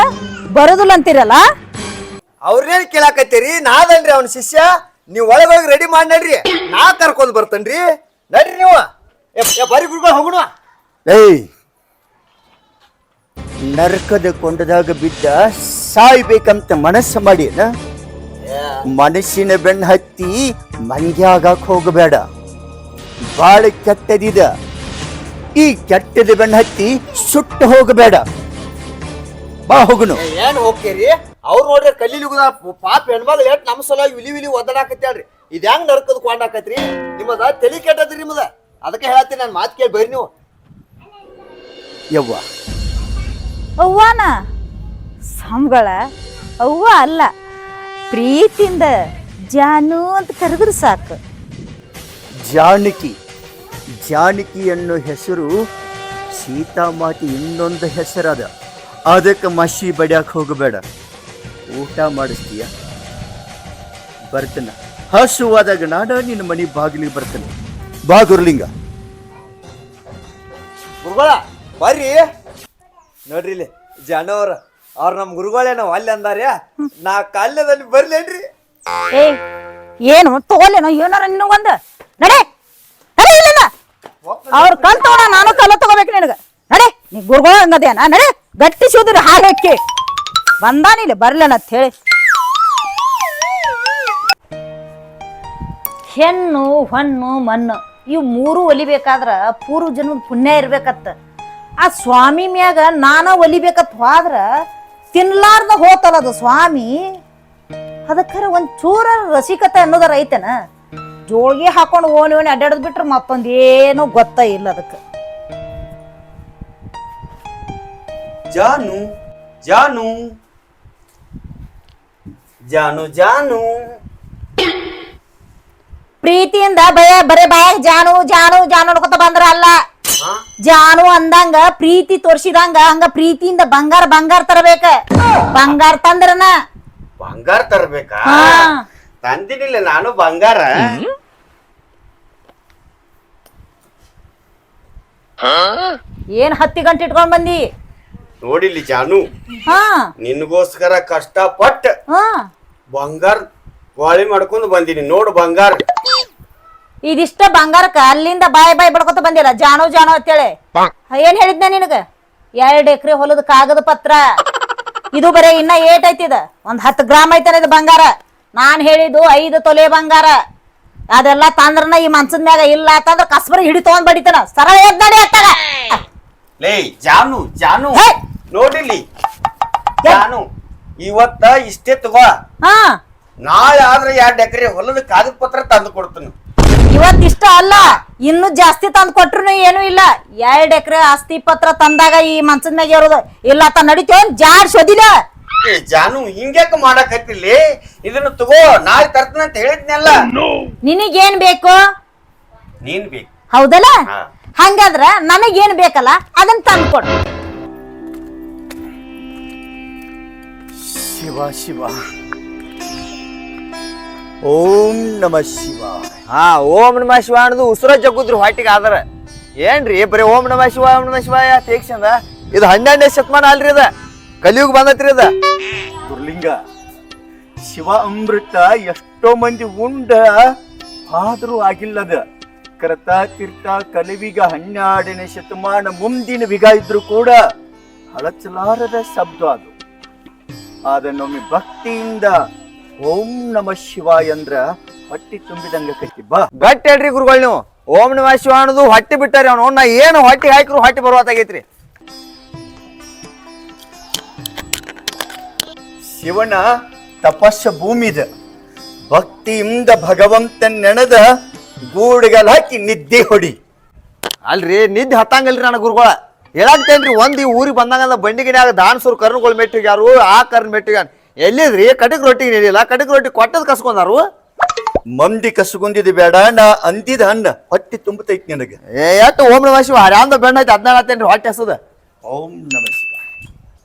ಬರೋದಿಲ್ಲ ಅಂತೀರಲ್ಲ. ಅವ್ರೇನ್ ಕೇಳಾಕತ್ತೀರಿ? ನಾದನ್ರಿ ಅವನ ಶಿಷ್ಯ. ನೀವ್ ಒಳಗೋಗಿ ರೆಡಿ ಮಾಡಿ ನಡ್ರಿ, ನಾ ಕರ್ಕೊಂಡ್ ಬರ್ತೇನ್ರಿ. ನಡ್ರಿ ನೀವು. ಬರೀ ಗುರುಗಳು ಹೋಗುಣ. ಏಯ್, ನರಕದ ಕೊಂಡದಾಗ ಬಿದ್ದ ಸಾಯ್ಬೇಕಂತ ಮನಸ್ಸು ಮಾಡಿ ಮನಸ್ಸಿನ ಬೆನ್ನ ಹತ್ತಿ ಮಂಗ್ಯಾಗಕ್ ಹೋಗಬೇಡ. ಬಾಳ ಕೆಟ್ಟದಿದ. ಈ ಕೆಟ್ಟದ ಬೆನ್ನ ಹತ್ತಿ ಸುಟ್ಟು ಹೋಗಬೇಡ. ಬಾ ಹೋಗುನು. ಏನ್ ಹೋಗ್ತೀರಿ? ಅವ್ರು ನೋಡ್ರಿ ಕಲ್ಲಿಲಿ ಪಾಪ ಹೆಣ್ಮಗಳು ಎಟ್ ನಮ್ಮ ಸಲುವಾಗಿ ವಿಲಿ ವಿಲಿ ಒದ್ದಾಡಕತ್ತೇಳ್ರಿ. ಇದ್ ಹೆಂಗ್ ನರಕದ ಕೊಂಡಾಕತ್ರಿ? ನಿಮ್ಮದ ತಲಿ ಕೆಟ್ಟದ್ರಿ ನಿಮ್ಮದ. ಅದಕ್ಕೆ ಹೇಳತ್ತೀನಿ, ನಾನು ಮಾತು ಕೇಳಿ ಬರ್ರಿ ನೀವು. ಯವ್ವ, ಅವ್ವಾನ ಸಂಗಳ ಅವ್ವ ಅಲ್ಲ, ಪ್ರೀತಿಯಿಂದ ಜಾನು ಅಂತ ಕರೆದ್ರೆ ಸಾಕು. ಜಾನಕಿ, ಜಾನಕಿ ಅನ್ನೋ ಹೆಸರು ಸೀತಾಮಾತಿ ಇನ್ನೊಂದು ಹೆಸರದ. ಅದಕ್ಕೆ ಮಸಿ ಬಡಿಯಾಕ ಹೋಗಬೇಡ. ಊಟ ಮಾಡಿಸ್ತೀಯ? ಬರ್ತೇನೆ. ಹಸುವಾದಾಗ ನಾಡ ನಿನ್ನ ಮನೆ ಬಾಗಿಲಿಗೆ ಬರ್ತೇನೆ. ಬಾ ಗುರುಲಿಂಗ. ಗುರುಗಳ ಬರ್ರಿ. ನೋಡ್ರಿ ಇಲ್ಲಿ ಜನವರ ಅವ್ರ ನಮ್ ಗುರುಗಳೇನೋ ಅಲ್ಲಿ ಅಂದಾರ್ಯ. ನಾ ಕಾಲ್ಯದಲ್ಲಿ ಬರ್ಲೇನ್ರಿ? ಏ ಏನು ತಗೋಲೇನೋ ಏನಾರ ನಿನ್ನ ಒಂದು ನಡೆ ನಡೆ ಇಲ್ಲಿಂದ. ಅವ್ರ ಕಲ್ ತಗೋಣ, ನಾನು ಕಲ್ಲ ತಗೋಬೇಕು ನಿನಗ. ನಡೆ, ನೀ ಗುರುಗಳ ಹಂಗದೇನ? ನಡೆ, ಗಟ್ಟಿ ಸೋದ್ರಿ ಹಾಲು ಹಾಕಿ ಬಂದಾನಿಲ್ಲ ಬರ್ಲೇನ ಅಂತ ಹೇಳಿ. ಹೆಣ್ಣು ಹೊಣ್ಣು ಮಣ್ಣು ಇವು ಮೂರು ಒಲಿಬೇಕಾದ್ರ ಪೂರ್ವ ಜನ್ಮದ ಪುಣ್ಯ ಇರ್ಬೇಕತ್ತ. ಆ ಸ್ವಾಮಿ ಮ್ಯಾಗ ನಾನ ಒಲಿಬೇಕತ್ ಹೋದ್ರ ತಿನ್ಲಾರ್ದ ಹೋತಲ್ಲ ಅದು ಸ್ವಾಮಿ. ಅದಕ್ಕರ ಒಂದ್ ಚೂರ ರಸಿಕತೆ ಅನ್ನೋದರ ಐತೆನ. ಜೋಳಿಗೆ ಹಾಕೊಂಡು ಓಣಿ ಅಡ್ಡಾಡದ್ ಬಿಟ್ರೆ ಮತ್ತೊಂದ್ ಏನೂ ಗೊತ್ತ ಇಲ್ಲ ಅದಕ್ಕೆ. ಜಾನು ಜಾನು ಜಾನು ಜಾನು ಪ್ರೀತಿಯಿಂದ ಬರೇ ಬಾಯ ಜಾನು ಜಾನು ಜಾನು ಅನ್ಕೊತ ಬಂದ್ರ ಅಲ್ಲ. ಜಾನು ಅಂದಂಗ ಪ್ರೀತಿ ತೋರ್ಸಿದಂಗ ಹಂಗ ಪ್ರೀತಿಯಿಂದ ಬಂಗಾರ ಬಂಗಾರ ತರಬೇಕ. ಬಂಗಾರ ತಂದ್ರನ ಬಂಗಾರ ತರ್ಬೇಕಾ? ಹಾ. ತಂದಿನಿಲ್ಲ ನಾನು ಬಂಗಾರ. ಏನ್ 10 ಗಂಟೆ ಇಟ್ಕೊಂಡ್ ಬಂದಿ? ನೋಡಿಲಿ ಜಾನು, ಹಾ ನಿನ್ಗೋಸ್ಕರ ಕಷ್ಟಪಟ್ಟ ಹಾ ಬಂಗಾರ ವಾಳಿ ಮಾಡ್ಕೊಂಡು ಬಂದಿನಿ. ನೋಡು ಬಂಗಾರ. ಇದಿಷ್ಟ ಬಂಗಾರಕ್ಕ ಅಲ್ಲಿಂದ ಬಾಯ್ ಬಡ್ಕೊತ ಬಂದಿಲ್ಲ ಜಾನು ಜಾನು ಅಂತೇಳಿ. ಏನ್ ಹೇಳಿದ್ನ ನಿನಗ? 2 ಎಕರೆ ಹೊಲದ ಕಾಗದ ಪತ್ರ. ಇದು ಬರೇ ಇನ್ನ ಏಟ್ ಐತಿದ? ಒಂದ್ 10 ಗ್ರಾಮ್ ಐತನ ಇದು ಬಂಗಾರ. ನಾನ್ ಹೇಳಿದ್ದು 5 ತೊಲೆ ಬಂಗಾರ. ಅದೆಲ್ಲ ತಂದ್ರನ ಈ ಮನ್ಸದ ಮ್ಯಾಗ ಇಲ್ಲ ಅಂತಂದ್ರ ಕಸ್ಬರ ಹಿಡಿ ತಗೊಂಡ್ ಬಡಿತನ. ಸರಳ ಎದ್ದಾಡಿ ಅತ್ತಾಗ. ಲೇ ಜಾನು ಜಾನು, ಹೇ! ನೋಡಿಲಿ ಜಾನು, ಇವತ್ತ ಇಷ್ಟೇ ತಗೋ. ಹಾ ನಾಳೆ ಆದ್ರೆ 2 ಎಕರೆ ಹೊಲದ ಕಾಗದ ಪತ್ರ ತಂದು ಕೊಡ್ತೀನಿ. ಇವತ್ತಿಷ್ಟ ಅಲ್ಲ, ಇನ್ನು ಜಾಸ್ತಿ ತಂದ್ ಕೊಟ್ರು ಏನು ಇಲ್ಲ. 2 ಎಕರೆ ಆಸ್ತಿ ಪತ್ರ ತಂದಾಗ ಈ ಮನ್ಸದ ಮ್ಯಾಗ ಇರೋದು ಇಲ್ಲ ತ ನಡಿತೇವ ಜಾಡ್ ಸೋದಿಲ್ಲ. ಏ ಜಾನು, ಹಿಂಗ್ಯಾಕ ಮಾಡಕತ್ತಿಲ್ಲಿ? ಇದನ್ನ ತಗೋ, ನಾಳೆ ತರ್ತನ ಅಂತ ಹೇಳಿದ್ನಲ್ಲ. ನಿನಗೇನ್ ಬೇಕು? ನೀನ್ ಬೇಕು. ಹೌದಲ್ಲ? ಹಾ. ಹಂಗಾದ್ರ ನನಗೇನ್ ಬೇಕಲ್ಲ ಅದನ್ನ ತಂದ್ಕೊಡು. ಶಿವ ಶಿವ, ಓಂ ನಮ ಶಿವ. ಹಾ, ಓಂ ನಮ ಶಿವ ಅನ್ನೋದು ಉಸಿರ ಜಗ್ಗುದ್ರಿ ಹೊಟ್ಟಿಗೆ ಆದ್ರ ಏನ್ರಿ? ಬರೀ ಓಂ ನಮ ಶಿವ ಓಂ ನಮ ಶಿವ ತೇಕ್ಷಂದ ಇದು 12ನೇ ಶತಮಾನ ಅಲ್ರಿ ಅದ ಕಲಿಯುಗ ಬಂದತ್ರಿ ಅದ. ದುರ್ಲಿಂಗ ಶಿವ ಅಮೃತ ಎಷ್ಟೋ ಮಂದಿ ಉಂಡ ಆದ್ರೂ ಆಗಿಲ್ಲದ ಕರತ ತೀರ್ಥ ಕಲಿವಿಗ 12ನೇ ಶತಮಾನ ಮುಂದಿನ ವಿಗ ಇದ್ರು ಕೂಡ ಹಳಚಲಾರದ ಶಬ್ದ ಅದು. ಅದನ್ನೊಮ್ಮೆ ಭಕ್ತಿಯಿಂದ ಓಂ ನಮ ಶಿವಾಯ ಅಂದ್ರ ಹೊಟ್ಟಿ ತುಂಬಿದಂಗ ಕಟ್ಟಿ ಬಾ. ಗಟ್ಟಿ ಹೇಳ್ರಿ ಗುರುಗಳು ನೀವು. ಓಂ ನಮ ಶಿವ ಅನ್ನೋದು ಹೊಟ್ಟಿ ಬಿಟ್ಟಾರಿ ಅವ್ನು. ನಾ ಏನು ಹೊಟ್ಟಿ ಹಾಕಿರು ಹೊಟ್ಟಿ ಬರುವತ್ತಾಗೈತ್ರಿ. ಶಿವನ ತಪಸ್ಸ ಭೂಮಿದ ಭಕ್ತಿಯಿಂದ ಭಗವಂತನ ನೆನೆದ ಗೂಡುಗಲ್ ಹಾಕಿ ನಿದ್ದೆ ಹೊಡಿ. ಅಲ್ರಿ ನಿದ್ದೆ ಹತ್ತಂಗಲ್ರಿ ನನ್ನ ಗುರುಗಳ ಹೇಳಾಕ್ತೇನ್ರಿ. ಒಂದ್ ಈ ಊರಿಗೆ ಬಂದಂಗ ಬಂಡಿಗಿನ್ಯಾಗ ದಾನ್ಸೂರ್ ಕರ್ನಗಳು ಮೆಟ್ಟಿಗ್ಯಾರು, ಆ ಕರ್ನ ಮೆಟ್ಟಿಗ್ಯಾನ. ಎಲ್ಲಿದ್ರಿ ಕಟಕ್ ರೊಟ್ಟಿಗೆ ನೀಡಿಲ್ಲ, ಕಟಕ್ ರೊಟ್ಟಿ ಕೊಟ್ಟದ್ ಕಸ್ಕೊಂಡಾರು. ಮಂದಿ ಕಸುಗುಂದಿದ್ ಬೇಡ, ನಾ ಅಂದಿದ ಅನ್ನ ಹೊಟ್ಟಿ ತುಂಬತೈತಿ ನಿನಗೆ. ಎಷ್ಟು ಓಂ ನಮ ಶಿವ ಹರ್ಯಾಂದ ಬೆಣ್ಣ ಐತಿ ಅದನ್ನ ಹೇಳತ್ತೇನ್ರಿ ಹೊಟ್ಟೆ ಹಸದ. ಓಂ ನಮ ಶಿವ.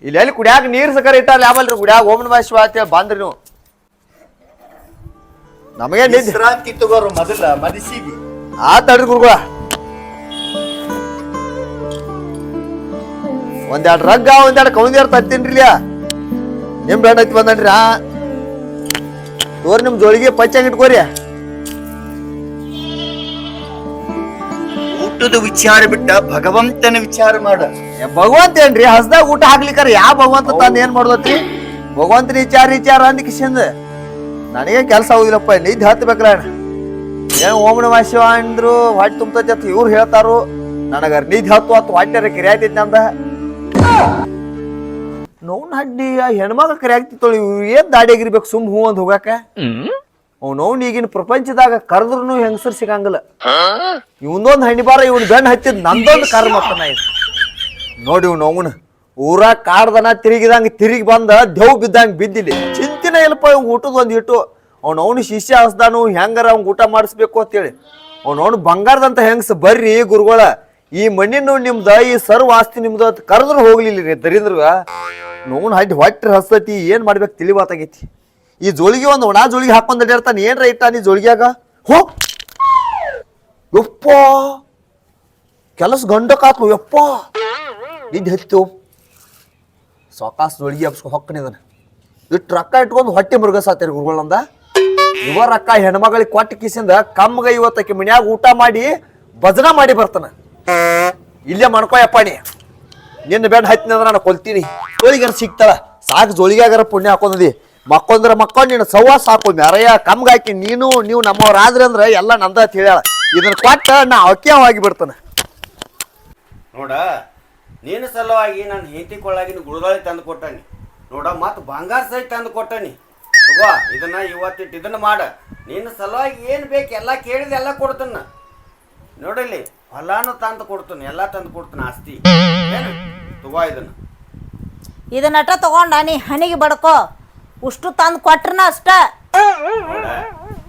ಇಲ್ಲಿ ಎಲ್ಲಿ ಕುಡಿಯಾಕ ನೀರ್ ಸಕರ ಇಟ್ಟಾರ ಯಾವಲ್ರಿ ಕುಡಿಯಾಗ ಓಂ ನಮ ಶಿವ ಅಂತೇಳಿ ಬಂದ್ರಿ ನೀವು. ನಮಗೆ ನಿದ್ದೆ ವಿಶ್ರಾಂತಿ ತಗೋರು ಮೊದಲ ಮನಸ್ಸಿಗೆ. ಆತಡ್ರಿ ಗುರುಗಳ. ಒಂದೆರಡು ರಗ್ಗ ಒಂದೆರಡು ಕೌಂದಿಯರ್ ತತ್ತೀನ್ರಿ ಇಲ್ಲಿಯ. ನಿಮ್ ಬೆಣ್ಣ ಐತಿ ಬಂದನ್ರಿ. ತೋರಿ ನಿಮ್ ಜೋಳಿಗೆ ಪಚ್ಚಂಗ್ ಇಟ್ಕೋರಿ. ಊಟದ ವಿಚಾರ ಬಿಟ್ಟ ಭಗವಂತನ ವಿಚಾರ ಮಾಡ. ಭಗವಂತ ಏನ್ರಿ ಹಸ್ದಾಗ ಊಟ ಹಾಕ್ಲಿಕ್ಕಾರ ಯಾವ ಭಗವಂತ ತಂದ ಏನ್ ಮಾಡ್ದತ್ರಿ? ಭಗವಂತನ ವಿಚಾರ ಅಂದ ಕಿಶಿಂದ ನನಗೆ ಕೆಲಸ ಆಗುದಿಲ್ಲಪ್ಪ. ನಿದ್ದೆ ಹತ್ಬೇಕ್ರ ಏನ್ ಓಂ ನಮ ಶಿವ ಅಂದ್ರು ಹೊಟ್ಟೆ ತುಂಬತೈತಿ ಅಂತ ಇವ್ರು ಹೇಳ್ತಾರು. ನನಗ ನಿದ್ದೆ ಹತ್ತು ಹೊಟ್ಟೆ ಕಿರಿಯಾತೈತಿ ನಂದ. ನೋನ್ ಹಡ್ಡಿ ಹೆಣ್ಮಗ ಕರಿಯಾಗ್ತಿತ್ತೋಳಿ ಏನ್ ದಾಡಿ ಆಗಿರ್ಬೇಕು ಸುಮ್ ಹೂ ಅಂದ್ ಹೋಗಾಕ. ಅವ್ನವ್ನ ಈಗಿನ ಪ್ರಪಂಚದಾಗ ಕರೆದ್ರು ಹೆಂಗಸರ್ ಸಿಗಂಗಿಲ್ಲ. ಇವನೊಂದ್ ಹಣ್ಣಿ ಬಾರ ಇವ್ನ ಬೆಣ್ಣ ಹತ್ತಿದ್ ನಂದೊಂದು ಕರ್ಮ ಮತ್ತನ ಇದು ನೋಡಿ. ಇವ್ನವ್ನ ಊರಾಗ ಕಾಡ್ದನ ತಿರುಗಿದಂಗ ತಿರುಗಿ ಬಂದ ದೇವ್ ಬಿದ್ದಂಗ ಬಿದ್ದಿಲ್ಲಿ ಚಿಂತಿನ ಇಲ್ಲಪ್ಪ. ಇವ್ ಊಟದ ಒಂದ್ ಇಟ್ಟು ಅವ್ನವ್ನ ಶಿಷ್ಯ ಹಸ್ದಾನು ಹೆಂಗಾರ ಅವ್ನ ಊಟ ಮಾಡಿಸ್ಬೇಕು ಅಂತೇಳಿ ಅವ್ನವ್ನ ಬಂಗಾರದಂತ ಹೆಂಗಸ ಬರ್ರಿ ಗುರುಗಳ ಈ ಮಣ್ಣಿನ ನಿಮ್ದ ಈ ಸರ್ವ ಆಸ್ತಿ ನಿಮ್ದು ಅಂತ ಕರೆದ್ರು ಹೋಗ್ಲಿಲ್ಲ ರೀ ದರಿದ್ರಗ. ನೋನ್ ಹಡ್ಡಿ ಹೊಟ್ಟೆ ಹಸ್ತತಿ ಏನ್ ಮಾಡ್ಬೇಕು ತಿಳಿವಾತಾಗೈತಿ. ಈ ಜೋಳಿಗೆ ಒಂದು ಒಣ ಜೋಳಿಗೆ ಹಾಕೊಂಡ್ ಅಡ್ಯಾಡ್ತಾನ ಏನ್ರ ಇಟ್ಟ ನೀ ಜೋಳಿಗ್ಯಾಗ ಹೋ ಯಪ್ಪ ಕೆಲಸ ಗಂಡಕಾತ್ಲು ಯಪ್ಪ ನಿದ್ದೆ ಹತ್ತು ಸಾಕಾಸ್ ಜೋಳಿಗೆ ಹಬ್ಸ್ಕೊ ಹೊಕ್ಕನಿದನ ಇಟ್ಟು ರೊಕ್ಕ ಇಟ್ಕೊಂಡು ಹೊಟ್ಟೆ ಮುರುಗಸಾತಿರಿ ಗುರುಗಳಂದ. ಇವ ರೊಕ್ಕ ಹೆಣ್ಮಗಳಿಗೆ ಕೊಟ್ಟ ಕಿಸಿಂದ ಕಮ್ಮಗ ಇವತ್ತಕ್ಕೆ ಮನ್ಯಾಗ ಊಟ ಮಾಡಿ ಭಜನ ಮಾಡಿ ಬರ್ತಾನ. ಇಲ್ಲೇ ಮಾಡ್ಕೊಯಪ್ಪ ನೀ ನಿನ್ನ ಬೆಡ್ ಹತ್ತಿನ ಅಂದ್ರೆ ನಾನು ಕೊಲ್ತೀನಿ. ಜೋಳಿಗಾರ ಸಿಗ್ತಾಳ ಸಾಕು ಜೋಳಿಗ್ಯಾಗಾರ ಪುಣ್ಯ ಹಾಕೊಂಡಿ ಮಕ್ಕೊಂದ್ರ ಮಕ್ಕೊಂಡ್ ನೀನು ಸವ್ವಾ ಸಾಕು ಮ್ಯಾರಯ್ಯ ಕಮ್ಗ ಹಾಕಿ ನೀವು ನಮ್ಮವ್ರಾದ್ರಿ ಅಂದ್ರೆ ಎಲ್ಲ ನಂದ ಅಂತ ಹೇಳ್ಯಾಳ. ಇದನ್ನ ಕೊಟ್ಟ ನಾ ಅಕ್ಯಾವಾಗಿ ಬಿಡ್ತಾನ ನೋಡ. ನೀನು ಸಲುವಾಗಿ ನಾನು ಹೆಂಡತಿ ಕೊಳ್ಳಾಗಿನ ಗುರುದಾಳಿ ತಂದು ಕೊಟ್ಟಾನಿ ನೋಡ. ಮತ್ತು ಬಂಗಾರ ಸಹಿತ ತಂದು ಕೊಟ್ಟಾನಿ ತಗೋ. ಇದನ್ನ ಇವತ್ತಿಟ್ಟು ಇದನ್ನ ಮಾಡ. ನಿನ್ನ ಸಲುವಾಗಿ ಏನು ಬೇಕು ಎಲ್ಲ ಕೇಳಿದ ಎಲ್ಲ ಕೊಡ್ತಾನ ನೋಡಲಿ. ಹೊಲಾನು ತಂದು ಕೊಡ್ತಾನೆ ಎಲ್ಲ ತಂದು ಕೊಡ್ತಾನೆ ಆಸ್ತಿ ಏನು ತಗೋ. ಇದನ್ನಟ ತಗೊಂಡ ನೀ ಹನಿಗೆ ಬಡ್ಕೋ. ಉಷ್ಟು ತಂದು ಕೊಟ್ರನ ಅಷ್ಟ.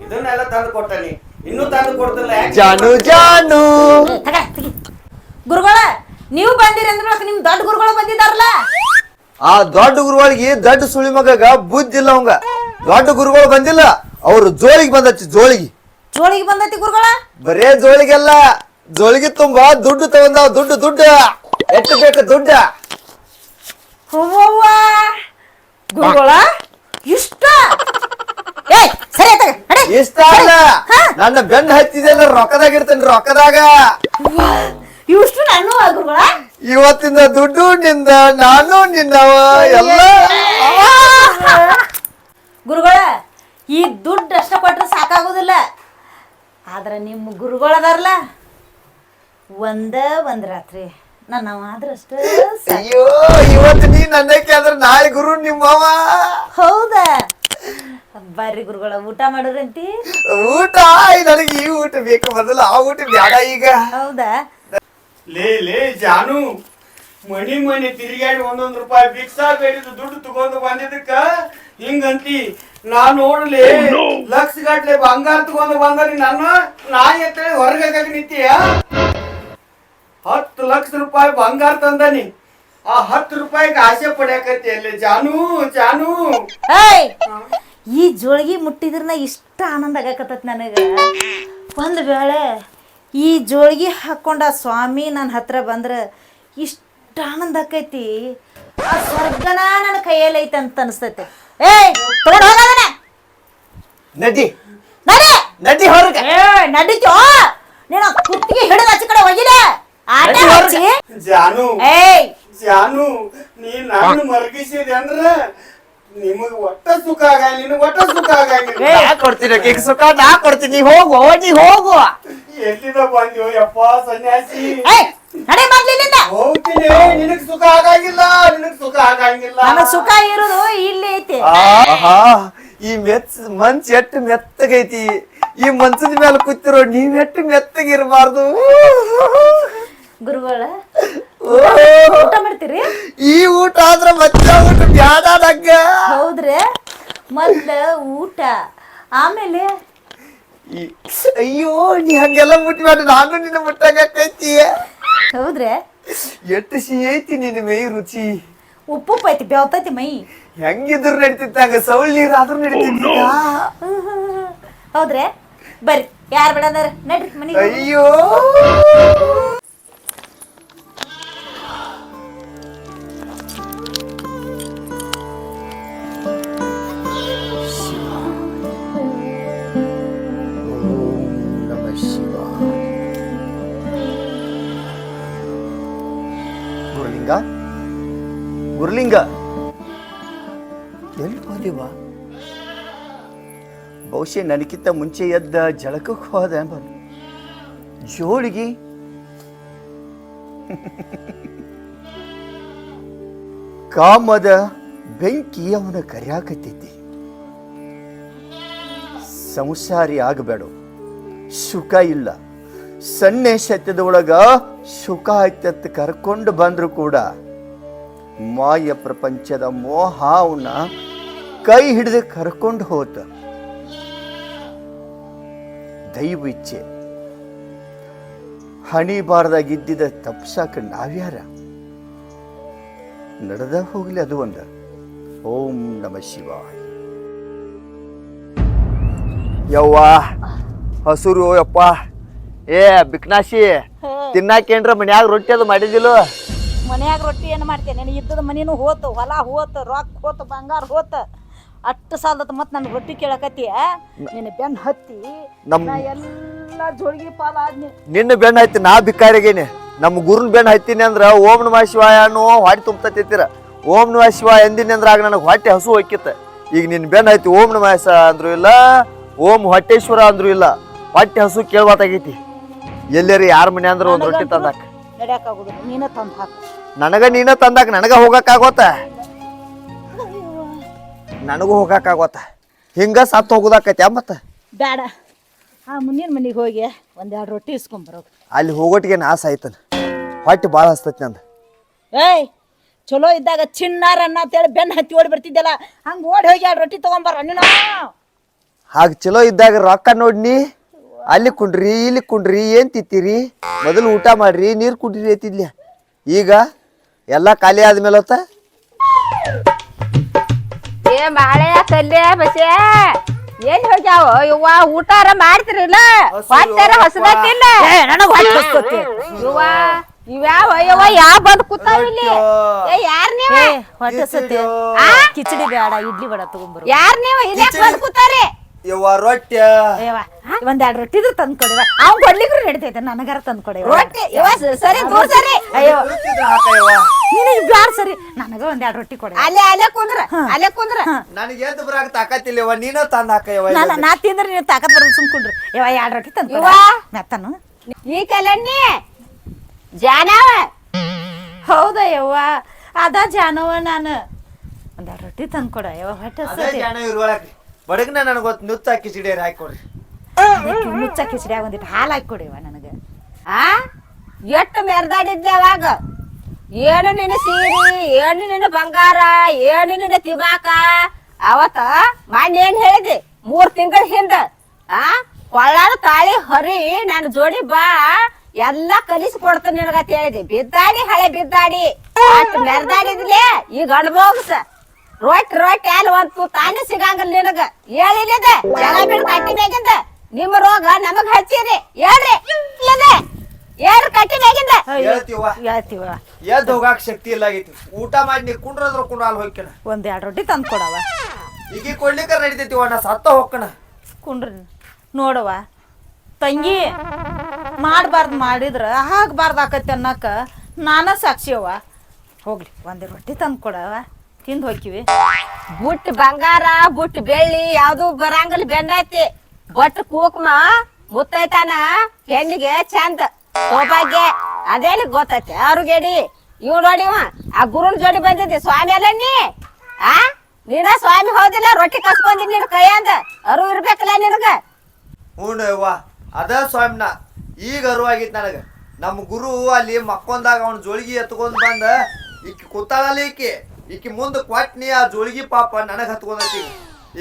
ಇದನ್ನೆಲ್ಲ ತಂದು ಕೊಟ್ಟಾನಿ ಇನ್ನೂ ತಂದು ಕೊಡ್ತಿಲ್ಲ. ಜಾನು ಜಾನು ಗುರುಗಳ ನೀವು ಬಂದಿರಿ ಅಂದ್ರೆ ನಿಮ್ ದೊಡ್ಡ ಗುರುಗಳು ಬಂದಿದಾರಲ್ಲ. ಆ ದೊಡ್ಡ ಗುರುಗಳಿಗೆ ದೊಡ್ಡ ಸುಳಿ ಮಗಗ ಬುದ್ಧಿ ಇಲ್ಲ ಅವಂಗ. ದೊಡ್ಡ ಗುರುಗಳು ಬಂದಿಲ್ಲ ಅವ್ರು ಜೋಳಿಗೆ ಬಂದತಿ. ಜೋಳಿಗೆ ಬಂದೈತಿ ಗುರುಗಳ. ಬರೇ ಜೋಳಿಗೆಲ್ಲ ಜೋಳಿಗೆ ತುಂಬಾ ದುಡ್ಡು ತಗೊಂಡಾವ. ದುಡ್ಡು ಎಷ್ಟು ಬೇಕು ದುಡ್ಡ. ಗುರುಗಳ ಇಷ್ಟ ಸರಿ ಇಷ್ಟ ಅಲ್ಲ ನನ್ನ ಬೆನ್ನ ಹತ್ತಿದೆ ರೊಕ್ಕದಾಗ ಇರ್ತೇನೆ. ರೊಕ್ಕದಾಗ ಇಷ್ಟು ನಾನು ಗುರುಗಳ. ಇವತ್ತಿನ ದುಡ್ಡು ನಿಂದ ನಾನು ನಿನ್ನವ ಎಲ್ಲ. ಗುರುಗಳ ಈ ದುಡ್ಡು ಅಷ್ಟ ಕೊಟ್ರೆ ಸಾಕಾಗೋದಿಲ್ಲ. ಆದ್ರೆ ನಿಮ್ಮ ಗುರುಗಳದಾರಲ್ಲ ಒಂದ್ ರಾತ್ರಿ ನನ್ನವ ಆದ್ರೆ ಅಷ್ಟ. ಅಯ್ಯೋ ಇವತ್ತು ನೀ ನನ್ನಕ್ಕೆ ಆದ್ರೆ ನಾಳೆ ಗುರು ನಿಮ್ಮವ. ಹೌದಾ ಬರ್ರಿ ಗುರುಗಳ ಊಟ ಮಾಡೋರಂತಿ. ಊಟ ನನಗೆ ಈ ಊಟ ಬೇಕು ಮೊದಲು ಆ ಊಟ ಬೇಡ ಈಗ. ಹೌದಾ ಲೇ ಜಾನು ಮನಿ ತಿರುಗಾಡಿ ಒಂದೊಂದು ರೂಪಾಯಿ ಭಿಕ್ಷಾ ಬೇಡಿದ ದುಡ್ಡು ತಗೊಂಡು ಬಂದಿದ್ದಕ್ಕ ಹಿಂಗಂತಿ. ನಾ ನೋಡ್ಲಿ ಲಕ್ಷ ಗಟ್ಲೆ ಬಂಗಾರ ತಗೊಂಡು ಬಂದ್ರಿ ನಾ ಎತ್ತಳೆ ಹೊರಗೆ ನಿಂತೀಯ. 10 ಲಕ್ಷ ರೂಪಾಯಿ ಬಂಗಾರ ತಂದಾನಿ. ಆ 10 ರೂಪಾಯಿಗೆ ಆಸೆ ಪಡ್ಯಾಕತ್ತಿ ಅಲ್ಲಿ ಜಾನು. ಈ ಜೋಳಿಗೆ ಮುಟ್ಟಿದ್ರನ ಇಷ್ಟ ಆನಂದ ಆಗಕತ್ತೈತಿ ನನಗ. ಒಂದ್ ವೇಳೆ ಈ ಜೋಳಿಗೆ ಹಾಕೊಂಡ ಸ್ವಾಮಿ ನನ್ನ ಹತ್ರ ಬಂದ್ರ ಇಷ್ಟ ಆನಂದ ಆಕೈತಿ ಆ ಸ್ವರ್ಗನ ನನ್ನ ಕೈಯಲ್ಲಿ ಐತೆ ಅಂತ ಅನಿಸ್ತೈತೆ. ಏಯ್ ತಗೊಂಡ್ ಹೋಗೋದನ್ನ ನದಿ ನಡಿ ನದಿ ಹೊರಗೆ ನಡೀತೋ ನೀನು ಕುತ್ತಿಗೆ ಹಿಡಿದು ಆಚೆ ಕಡೆ ಹೋಗಿಲ್ಲ ಆಟ ಹಚ್ಚಿ. ಜಾನು ಏಯ್ ಜಾನು ನೀ ನಾನು ಮರಗಿಸಿದೆ ಅಂದ್ರ ನಿಮಗ್ ಒಟ್ಟ ಸುಖ ಆಗಲ್ಲ, ನಿನಗ್ ಒಟ್ಟ ಸುಖ ಆಗಂಗಿಲ್ಲ. ನಾ ಕೊಡ್ತೀನಿ ಆಕಿಗೆ ಸುಖ, ನಾ ಕೊಡ್ತೀನಿ. ನೀ ಹೋಗು, ನೀ ಹೋಗು. ಎಲ್ಲಿಂದ ಬಂದ್ಯೋ ಯಪ್ಪ ಸನ್ಯಾಸಿ? ಏಯ್ ನಡಿ ಮೊದ್ಲಿನಿಂದ. ಹೋಗ್ತೀನಿ, ನಿನಗ್ ಸುಖ ಆಗಂಗಿಲ್ಲ, ನಿನಗ್ ಸುಖ ಆಗಂಗಿಲ್ಲ. ನನಗ್ ಸುಖ ಇರೋದು ಇಲ್ಲಿ ಐತಿ. ಆಹಾ ಈ ಮನ್ಸ್ ಎಟ್ಟು ಮೆತ್ತಗೈತಿ. ಈ ಮನ್ಸದ ಮೇಲೆ ಕೂತಿರೋ ನೀವ್ ಎಟ್ಟು ಮೆತ್ತಗಿರ್ಬಾರ್ದು. ಗುರುಗಳ ಊಟ ಮಾಡ್ತೀರಿ? ಈ ಊಟ ಆದ್ರ ಮತ್ತೆ ಊಟ ಬ್ಯಾಡ ನಂಗ. ಹೌದ್ರಿ, ಮೊದ್ಲ ಊಟ ಆಮೇಲೆ ಅಯ್ಯೋ ನೀ ಹಂಗೆಲ್ಲ ಮುಟ್ಬೇಡ, ನಾನು ನಿನ್ನ ಮುಟ್ಟಾಗೈತಿ. ಹೌದ್ರಿ, ಎಷ್ಟು ಸಿಹಿ ಐತಿ ನಿನ್ನ ಮೈ ರುಚಿ. ಉಪ್ಪು ಐತಿ ಬೆವತೈತಿ ಮೈ. ಹೆಂಗಿದ್ರು ನಡೀತಿದ್ದಂಗ ಸೌಳ್ ನೀರ್ ಆದ್ರೂ ನಡೀತಿದ್ದ. ಹೌದ್ರಿ, ಬರ್ರಿ ಯಾರು ಬೇಡಂದಾರ ನಡ್ರಿ ಮನೆಗೆ. ಅಯ್ಯೋ ಗುರುಲಿಂಗ, ಗುರುಲಿಂಗ ಎಲ್ಲಿ ಹೋದಿವ? ಬಹುಶಃ ನನಗಿಂತ ಮುಂಚೆ ಎದ್ದ ಜಳಕಕ್ಕೆ ಹೋದ ಜೋಳಿಗೆ. ಕಾಮದ ಬೆಂಕಿ ಅವನ ಕರಿಯಾಕತ್ತೈತಿ. ಸಂಸಾರಿ ಆಗಬೇಡ, ಸುಖ ಇಲ್ಲ. ಸನ್ನೆ ಸತ್ಯದೊಳಗ ಸುಖ ಐತತ್ ಕರ್ಕೊಂಡು ಬಂದ್ರು ಕೂಡ ಮಾಯ ಪ್ರಪಂಚದ ಮೋಹ ಅವನ ಕೈ ಹಿಡಿದು ಕರ್ಕೊಂಡು ಹೋತ. ದೈವ ಇಚ್ಛೆ ಹಣಿ ಬಾರದಾಗಿದ್ದಿದ ತಪ್ಸಾಕ ನಾವ್ಯಾರ? ನಡೆದ ಹೋಗ್ಲಿ ಅದು ಒಂದ. ಓಂ ನಮ ಶಿವಾಯ. ಯವ್ವ ಹಸುರು ಯಪ್ಪ. ಏ ಬಿಕ್ನಾಶಿ, ತಿನ್ನಾಕೇನ್ರ ಮನ್ಯಾಗ ರೊಟ್ಟಿ ಅದು ಮಾಡಿದಿಲ್ಲ? ಮನ್ಯಾಗ ರೊಟ್ಟಿ ಏನು ಮಾಡ್ತೇನೆ? ನೀನು ಇದ್ದದ ಮನೇನು ಹೋತು, ಹೊಲ ಹೋತು, ರೊಕ್ಕ ಹೋತು, ಬಂಗಾರ ಹೋತ, ಅಷ್ಟು ಸಾಲದತ್ತ ಮತ್ತೆ ನನ್ನ ರೊಟ್ಟಿ ಕೇಳಕತ್ತೀಯ? ನಿನ್ನ ಬೆನ್ನ ಹತ್ತಿ ನಾ ಎಲ್ಲ ಜೋಳಿಗೆ ಪಾಲ ಆದ್ನಿ. ನಿನ್ನ ಬೆನ್ನ ಹತ್ತಿ ನಾ ಬಿಕ್ಕಾರಿಗೇನೆ. ನಮ್ಮ ಗುರುನ್ ಬೆನ್ನ ಹತ್ತೀನಿ ಅಂದ್ರ ಓಂ ನಮ ಶಿವಾಯ ಅನ್ನೋ ಹೊಟ್ಟೆ ತುಂಬತ್ತಿರ. ಓಂ ನಮ ಶಿವಾಯ ಎಂದಿನಿ ಅಂದ್ರ ಆಗ ನನಗೆ ಹೊಟ್ಟೆ ಹಸು ಹೋಗಿತ್ತ. ಈಗ ನಿನ್ನ ಬೆನ್ನ ಹತ್ತಿ ಓಂ ನಮ ಅಂದ್ರು ಇಲ್ಲ, ಓಂ ಹೊಟ್ಟೇಶ್ವರ ಅಂದ್ರು ಇಲ್ಲ, ಹೊಟ್ಟೆ ಹಸು ಕೇಳ್ಬಾತಾಗೈತಿ. ಎಲ್ಲೇರಿ ಯಾರ ಮನೆ ಅಂದ್ರ ಒಂದ್ ರೊಟ್ಟಿ ತಂದಾಕ ನಡ್ಯಾಕಾಗುದಿಲ್ಲ, ನೀನ ತಂದು ಹಾಕು. ನನಗ ನೀನ ತಂದಾಕ ನನಗ ಹೋಗಕ್ಕಾಗೋತ? ನನಗೂ ಹೋಗಕ್ಕಾಗೋತ? ಹಿಂಗ ಸತ್ತು ಹೋಗುದಾಕೈತಿ ಮತ್ತ? ಬೇಡ, ಆ ಮುಂದಿನ ಮನೆಗೆ ಹೋಗಿ ಒಂದೆರಡು ರೊಟ್ಟಿ ಇಸ್ಕೊಂಬರೋದು. ಅಲ್ಲಿ ಹೋಗೋಟಿಗೆ ನಾಸ ಆಯ್ತನ, ಹೊಟ್ಟೆ ಭಾಳ ಹಸ್ತೈತಿ ನಂದು. ಏಯ್ ಚಲೋ ಇದ್ದಾಗ ಚಿನ್ನಾರ ಅನ್ನ ಅಂತೇಳಿ ಬೆನ್ನ ಹತ್ತಿ ಓಡಿ ಬರ್ತಿದ್ದಲ್ಲ, ಹಂಗೆ ಓಡಿ ಹೋಗಿ ಎರಡು ರೊಟ್ಟಿ ತಗೊಂಬರ ನೀನು. ಹಾಗ ಚಲೋ ಇದ್ದಾಗ ರೊಕ್ಕ ನೋಡ್ನಿ, ಅಲ್ಲಿ ಕುಂಡ್ರಿ ಇಲ್ಲಿ ಕುಂಡ್ರಿ ಏನ್ ತಿತ್ತೀರಿ, ಮೊದಲು ಊಟ ಮಾಡ್ರಿ ನೀರ್ ಕುಡ್ರಿ ಐತಿದ್ಲ. ಈಗ ಎಲ್ಲ ಖಾಲಿ ಆದ್ಮೇಲೆ ಹೊತ್ತ ಏ ಮಾಳೆ ಕಲ್ಯ ಬಸೆ ಏನ್ ಹೋಗ್ಯಾವ ಇವ್ವ? ಊಟಾರ ಮಾಡ್ತಿರಿಲ್ಲ? ಹೊಟ್ಟಾರ ಹೊಸದತ್ತಿಲ್ಲ? ನನಗೆ ಹೊಟ್ಟೆ ಹಸ್ತೈತಿ. ಇವ್ವ ಇವ್ಯಾವ ಯವ್ವ ಯಾವ ಬಂದ್ ಕೂತಾವ ಇಲ್ಲಿ? ಏ ಯಾರ್ ನೀವ? ಹೊಟ್ಟೆ ಹಸ್ತೈತಿ. ಕಿಚಡಿ ಬೇಡ, ಇಡ್ಲಿ ಬೇಡ, ತಗೊಂಬರು. ಯಾರ್ ನೀವ ಇಲ್ಲೇ ಬಂದ್ ಕೂತಾರಿ? ಯವ್ವ ರೊಟ್ಟಿ ಒಂದೆರಡು ರೊಟ್ಟಿ ಇದ್ರೆ ತಂದು ಕೊಡಿವ. ಅವ್ನ್ ಕೊಡ್ಲಿಕ್ರು ನಡೀತೈತೆ, ನನಗಾರ ತಂದು ಕೊಡಿವ ರೊಟ್ಟಿ. ಇವ ಸರಿ ದೂರ ಸರಿ. ಅಯ್ಯೋ ನಿನಗೆ ಬ್ಯಾಡ ಸರಿ, ನನಗ ಒಂದೆರಡು ರೊಟ್ಟಿ ಕೊಡಿ. ಅಲ್ಲೇ ಅಲ್ಲೇ ಕುಂದ್ರ, ಅಲ್ಲೇ ಕುಂದ್ರ. ನನಗೆ ಎದ್ದು ಬರಾಕ ತಾಕತ್ತಿಲ್ಲವ, ನೀನ ತಂದ ಹಾಕಯ್ಯವ. ನಾ ತಿಂದ್ರೆ ನೀನು ತಾಕತ್ ಬರೋದು ಸುಮ್ಕೊಂಡ್ರು. ಇವ ಎರಡು ರೊಟ್ಟಿ ತಂದು ಇವ ಮೆತ್ತನು ಈ ಕಲನ್ನಿ ಜಾನವ. ಹೌದಾ ಯವ್ವ, ಅದ ಜಾನವ. ನಾನು ಒಂದೆರಡು ರೊಟ್ಟಿ ತಂದು ಕೊಡ ಯವ್ವ, ಹೊಟ್ಟೆ ಹಸ್ತೈತಿ. ಬಡಗನ ನನಗೆ ಗೊತ್ತು, ನುಚ್ಚ ಕಿಚಡಿ ಹಾಕೊಡ್ರಿ. ನುಚ್ಚ ಕಿಚಡಿ ಒಂದಿಟ್ಟು ಹಾಲು ಹಾಕಿ ಕೊಡಿವ ನನಗೆ. ಆ ಎಷ್ಟು ಮೆರ್ದಾಡಿದ್ದೆ ಅವಾಗ? ಏನು ನಿನ್ನ ಸೀರೆ, ಏನು ನಿನ್ನ ಬಂಗಾರ, ಏನು ನಿನ್ನ ತಿಬಾಕ. ಅವತ್ತ ಮಾಡಿ ಏನ್ ಹೇಳಿದೆ 3 ತಿಂಗಳ ಹಿಂದ? ಕೊಳ್ಳಾರ ತಾಳಿ ಹರಿ ನನ್ನ ಜೋಡಿ ಬಾ, ಎಲ್ಲಾ ಕಲಿಸಿ ಕೊಡ್ತಾನೆ ನಿನಗತ್ ಹೇಳಿದೆ. ಬಿದ್ದಾಡಿ ಹಳೆ ಬಿದ್ದಾಡಿ ಅಷ್ಟು ಮೆರ್ದಾಡಿದ್ಲೆ. ಈಗ ಅನ್ಭೋಗ್ಸ ರೊಟ್ಟಿ ರೊಟ್ಟಿ ಅಲ್ಲಿ ಒಂದು ತಾನೇ ಸಿಗಂಗಿಲ್ಲ ನಿನಗ. ಹೇಳಿಲ್ಲದ ಜನ ಬಿಡ್ ಕಟ್ಟಿ ಬೇಕಿಂದ ನಿಮ್ಮ ರೋಗ ನಮಗ್ ಹಚ್ಚಿರಿ ಹೇಳ್ರಿ. ಏನ್ ಕಟ್ಟಿ ಮ್ಯಾಗಿಂದ ಹೇಳ್ತೀವ ಹೇಳ್ತೀವ ಎದ್ದು ಹೋಗಾಕ ಶಕ್ತಿ ಇಲ್ಲ ಆಗೈತಿ ಊಟ ಮಾಡಿ ನೀ ಕುಂಡ್ರದ್ರ ಕುಂಡ್ರ ಅಲ್ಲಿ ಹೋಗ್ಕಣ ಒಂದ್ 2 ರೊಟ್ಟಿ ತಂದು ಕೊಡವ ಈಗ ಕೊಡ್ಲಿಕ್ಕ ನಡಿತೈತಿವ ನಾ ಸತ್ತ ಹೋಗ್ಕಣ ಕುಂಡ್ರಿ ನೋಡವ ತಂಗಿ ಮಾಡಬಾರ್ದು ಮಾಡಿದ್ರ ಆಗ್ಬಾರ್ದು ಆಕತಿ ಅನ್ನಕ ನಾನ ಸಾಕ್ಷಿಯವ ಹೋಗ್ಲಿ 1 ರೊಟ್ಟಿ ತಂದು ಕೊಡವ ತಿಂದು ಹೋಗ್ತೀವಿ ಬುಟ್ ಬಂಗಾರ ಬುಟ್ ಬೆಳ್ಳಿ ಯಾವ್ದು ಬರಂಗಲ್ ಬೆನ್ನೈತಿ ಬಟ್ ಕುಕ್ಮ ಮುತ್ತೈತಾನ ಹೆಣ್ಣಿಗೆ ಚಂದ ಸೌಭಾಗ್ಯ ಅದೇಲಿ ಗೊತ್ತೈತಿ ಅವ್ರಿಗೇಡಿ ಇವ್ ನೋಡಿವ ಆ ಗುರುನ್ ಜೋಡಿ ಬಂದಿದ್ದಿ ಸ್ವಾಮಿ ಅಲ್ಲ ನೀ ಆ ನೀನ ಸ್ವಾಮಿ ಹೋದಿಲ್ಲ ರೊಟ್ಟಿ ಕಸ್ಕೊಂಡಿ ನಿನ್ ಕೈಯಂದ ಅರು ಇರ್ಬೇಕಲ್ಲ ನಿನಗ ಹ್ಞೂ ಅದ ಸ್ವಾಮಿನ ಈಗ ಅರಿವಾಗಿತ್ತು ನನಗ ನಮ್ಮ ಗುರು ಅಲ್ಲಿ ಮಕ್ಕೊಂದಾಗ ಅವ್ನ ಜೋಳಿಗೆ ಎತ್ಕೊಂಡ್ ಬಂದ ಈಕಿ ಕೂತಾಳಲ್ಲ ಈಕಿ ಮುಂದೆ ಕೊಟ್ನಿ ಆ ಜೋಳಿಗೆ ಪಾಪ ನನಗೆ ಹತ್ಕೊಂಡೈತಿ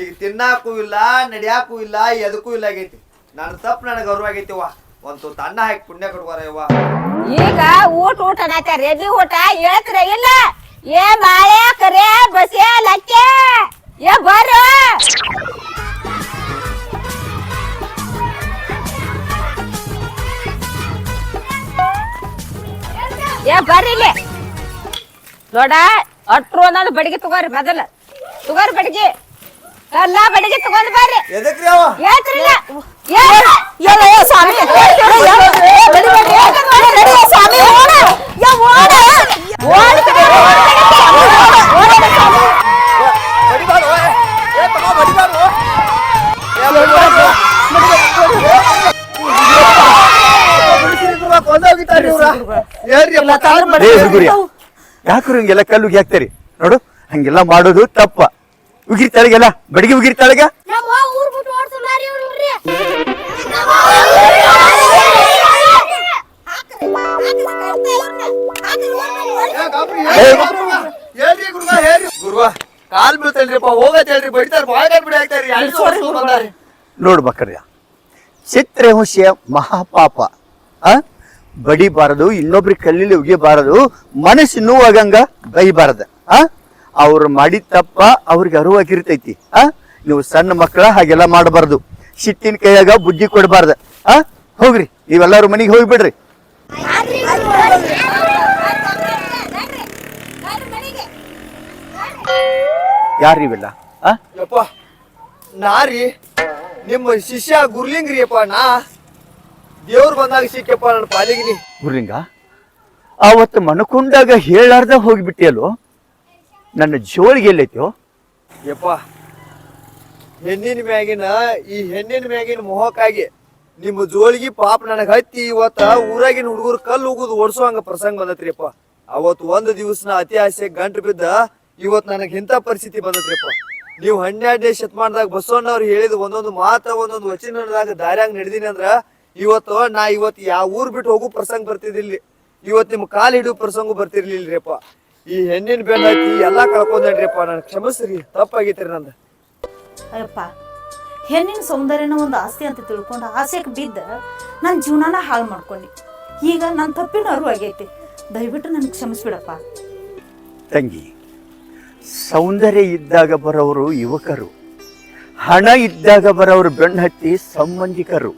ಈಗ ತಿನ್ನಾಕು ಇಲ್ಲ ನಡಿಯಾಕು ಇಲ್ಲ ಎದಕ್ಕೂ ಇಲ್ಲ ಆಗೈತಿ ನನ್ನ ತಪ್ಪು ನನಗೆ ಅರಿವಾಗೈತಿವ ಒಂದು ತಣ್ಣ ಹಾಕಿ ಪುಣ್ಯ ಕೊಡ್ವಾರ ಯವ್ವ ಈಗ ಊಟ ನಾಚಾರ ಎದಿ ಊಟ ಹೇಳ್ತೀರ ಇಲ್ಲ ಏ ಬಾಳೆ ಕರೆ ಬಸೆ ಲಕ್ಕೆ ಏ ಬರ್ರ ಏ ಬರ್ರಿ ಇಲ್ಲಿ ನೋಡ ಅಟ್ರು ಒಂದೊಂದು ಬಡಿಗೆ ತಗೋರಿ ಮೊದಲ ತಗೋರಿ ಬಡಿಗೆ ಎಲ್ಲಾ ಬಡಿಗೆ ತಗೊಂಡ್ ಬರ್ರಿ ಎದಕ್ರಿ ಅವ ಹೇಳ್ತಿರಿಲ್ಲ ಬಡಿಬಾರ್ದು, ಏ ತಗೋ ಬಡಿಬಾರ್ದು. ಏ ಬಡಿಬಾರ್ದು. ಕೊಂದೋಗಿತಾರ್ರಿ ಇವ್ರ. ಏನ್ರಿ ಅಪ್ಪ? ಏ ಹುಡುಗರಿ ಯಾಕ್ರು ಹಿಂಗೆಲ್ಲ ಕಲ್ಲು ಹಾಕ್ತಾರಿ ನೋಡು ಹಂಗೆಲ್ಲ ಮಾಡೋದು ತಪ್ಪ ಉಗಿರ್ತಾಳಿಗೆಲ್ಲ ಬಡಿಗೆ ಉಗಿರ್ತಾಳಿಗ ಗುರುವ ಕಾಲ್ ಬೀಳ್ತಲ್ರಿಪ್ಪ ಹೋಗತ್ ಹೇಳ್ರಿ ಬಡಿತಾರ ಬಾಯ್ಗಾರ್ ಬಿಡಿ ಹಾಕ್ತಾರಿ ನೋಡ್ ಮಕ್ಕಳ್ಯ ಚಿತ್ರಹಿಂಸೆ ಮಹಾಪಾಪ ಆ ಬಡಿಬಾರದು ಇನ್ನೊಬ್ರಿಗೆ ಕಲ್ಲಿಲಿ ಉಗಿಬಾರದು ಮನಸ್ಸು ನೋವಾಗಂಗ ಬೈಬಾರದ ಆ ಅವ್ರು ಮಾಡಿದ ತಪ್ಪ ಅವ್ರಿಗೆ ಅರಿವಾಗಿರ್ತೈತಿ ಆ ನೀವು ಸಣ್ಣ ಮಕ್ಕಳ ಹಾಗೆಲ್ಲ ಮಾಡಬಾರ್ದು ಸಿಟ್ಟಿನ ಕೈಯಾಗ ಬುದ್ಧಿ ಕೊಡಬಾರ್ದ ಆ ಹೋಗ್ರಿ ನೀವೆಲ್ಲಾರು ಮನೆಗೆ ಹೋಗ್ಬಿಡ್ರಿ ಯಾರಿವೆಲ್ಲ ಆ ಯಪ್ಪ ನಾರಿ ನಿಮ್ಮ ಶಿಷ್ಯ ಗುರ್ಲಿಂಗ್ರಿ ಅಪ್ಪ ನಾ ದೇವ್ರು ಬಂದಾಗ ಸಿಕ್ಕಪ್ಪ ನನ್ನ ಪಾಲಿಗಿನಿ ಗುರುಲಿಂಗ ಅವತ್ತು ಮನಕೊಂಡಾಗ ಹೇಳಾರ್ದ ಹೋಗ್ಬಿಟ್ಟಿಯಲ್ಲೋ ನನ್ನ ಜೋಳಿಗೆ ಎಲ್ಲೈತೋ ಯಪ್ಪ ಹೆಣ್ಣಿನ ಮ್ಯಾಗಿನ ಈ ಹೆಣ್ಣಿನ ಮ್ಯಾಗಿನ ಮೊಹಕ್ಕಾಗಿ ನಿಮ್ಮ ಜೋಳಿಗೆ ಪಾಪ ನನಗೆ ಹತ್ತಿ ಇವತ್ತ ಊರಾಗಿನ ಹುಡುಗರು ಕಲ್ಲು ಹೋಗುದು ಓಡಿಸುವಂಗ ಪ್ರಸಂಗ ಬಂದತ್ರಿಯಪ್ಪ ಅವತ್ತು ಒಂದು ದಿವಸನ ಅತಿ ಆಸೆ ಗಂಟು ಬಿದ್ದ ಇವತ್ತು ನನಗೆ ಇಂಥ ಪರಿಸ್ಥಿತಿ ಬಂದತ್ರಿಯಪ್ಪ ನೀವು 12ನೇ ಶತಮಾನದಾಗ ಬಸವಣ್ಣವ್ರು ಹೇಳಿದ ಒಂದೊಂದು ಮಾತ ಒಂದೊಂದು ವಚನದಾಗ ದಾರ್ಯಾಗ ನಡೆದೀನಿ ಅಂದ್ರ ಇವತ್ತು ಯಾವ ಊರ್ ಬಿಟ್ಟು ಹೋಗು ಪ್ರಸಂಗ ಬರ್ತಿದ್ದಿಲ್ಲ ಇವತ್ತು ನಿಮ್ ಕಾಲ್ ಹಿಡಿಯೋ ಪ್ರಸಂಗ ಬರ್ತಿರ್ಲಿಲ್ರಿಪ್ಪ ಈ ಹೆಣ್ಣಿನ ಬೆನ್ನ ಹತ್ತಿ ಎಲ್ಲಾ ಕಳ್ಕೊಂಡ್ರಿಪ್ಪ ನನ್ ಕ್ಷಮಿಸ್ರಿ ತಪ್ಪಾಗೈತ್ರಿ ನಂದ ಅಯ್ಯಪ್ಪ ಹೆಣ್ಣಿನ ಸೌಂದರ್ಯನ ಒಂದು ಆಸ್ತಿ ಅಂತ ತಿಳ್ಕೊಂಡು ಆಸೆಗೆ ಬಿದ್ದ ನನ್ನ ಜೀವನನ ಹಾಳು ಮಾಡ್ಕೊಂಡಿ ಈಗ ನನ್ನ ತಪ್ಪಿನ ಅರಿವು ಆಗೈತಿ ದಯವಿಟ್ಟು ನನಗೆ ಕ್ಷಮಿಸ್ಬಿಡಪ್ಪ ತಂಗಿ ಸೌಂದರ್ಯ ಇದ್ದಾಗ ಬರೋರು ಯುವಕರು ಹಣ ಇದ್ದಾಗ ಬರೋರು ಬೆನ್ನು ಹತ್ತಿ ಸಂಬಂಧಿಕರು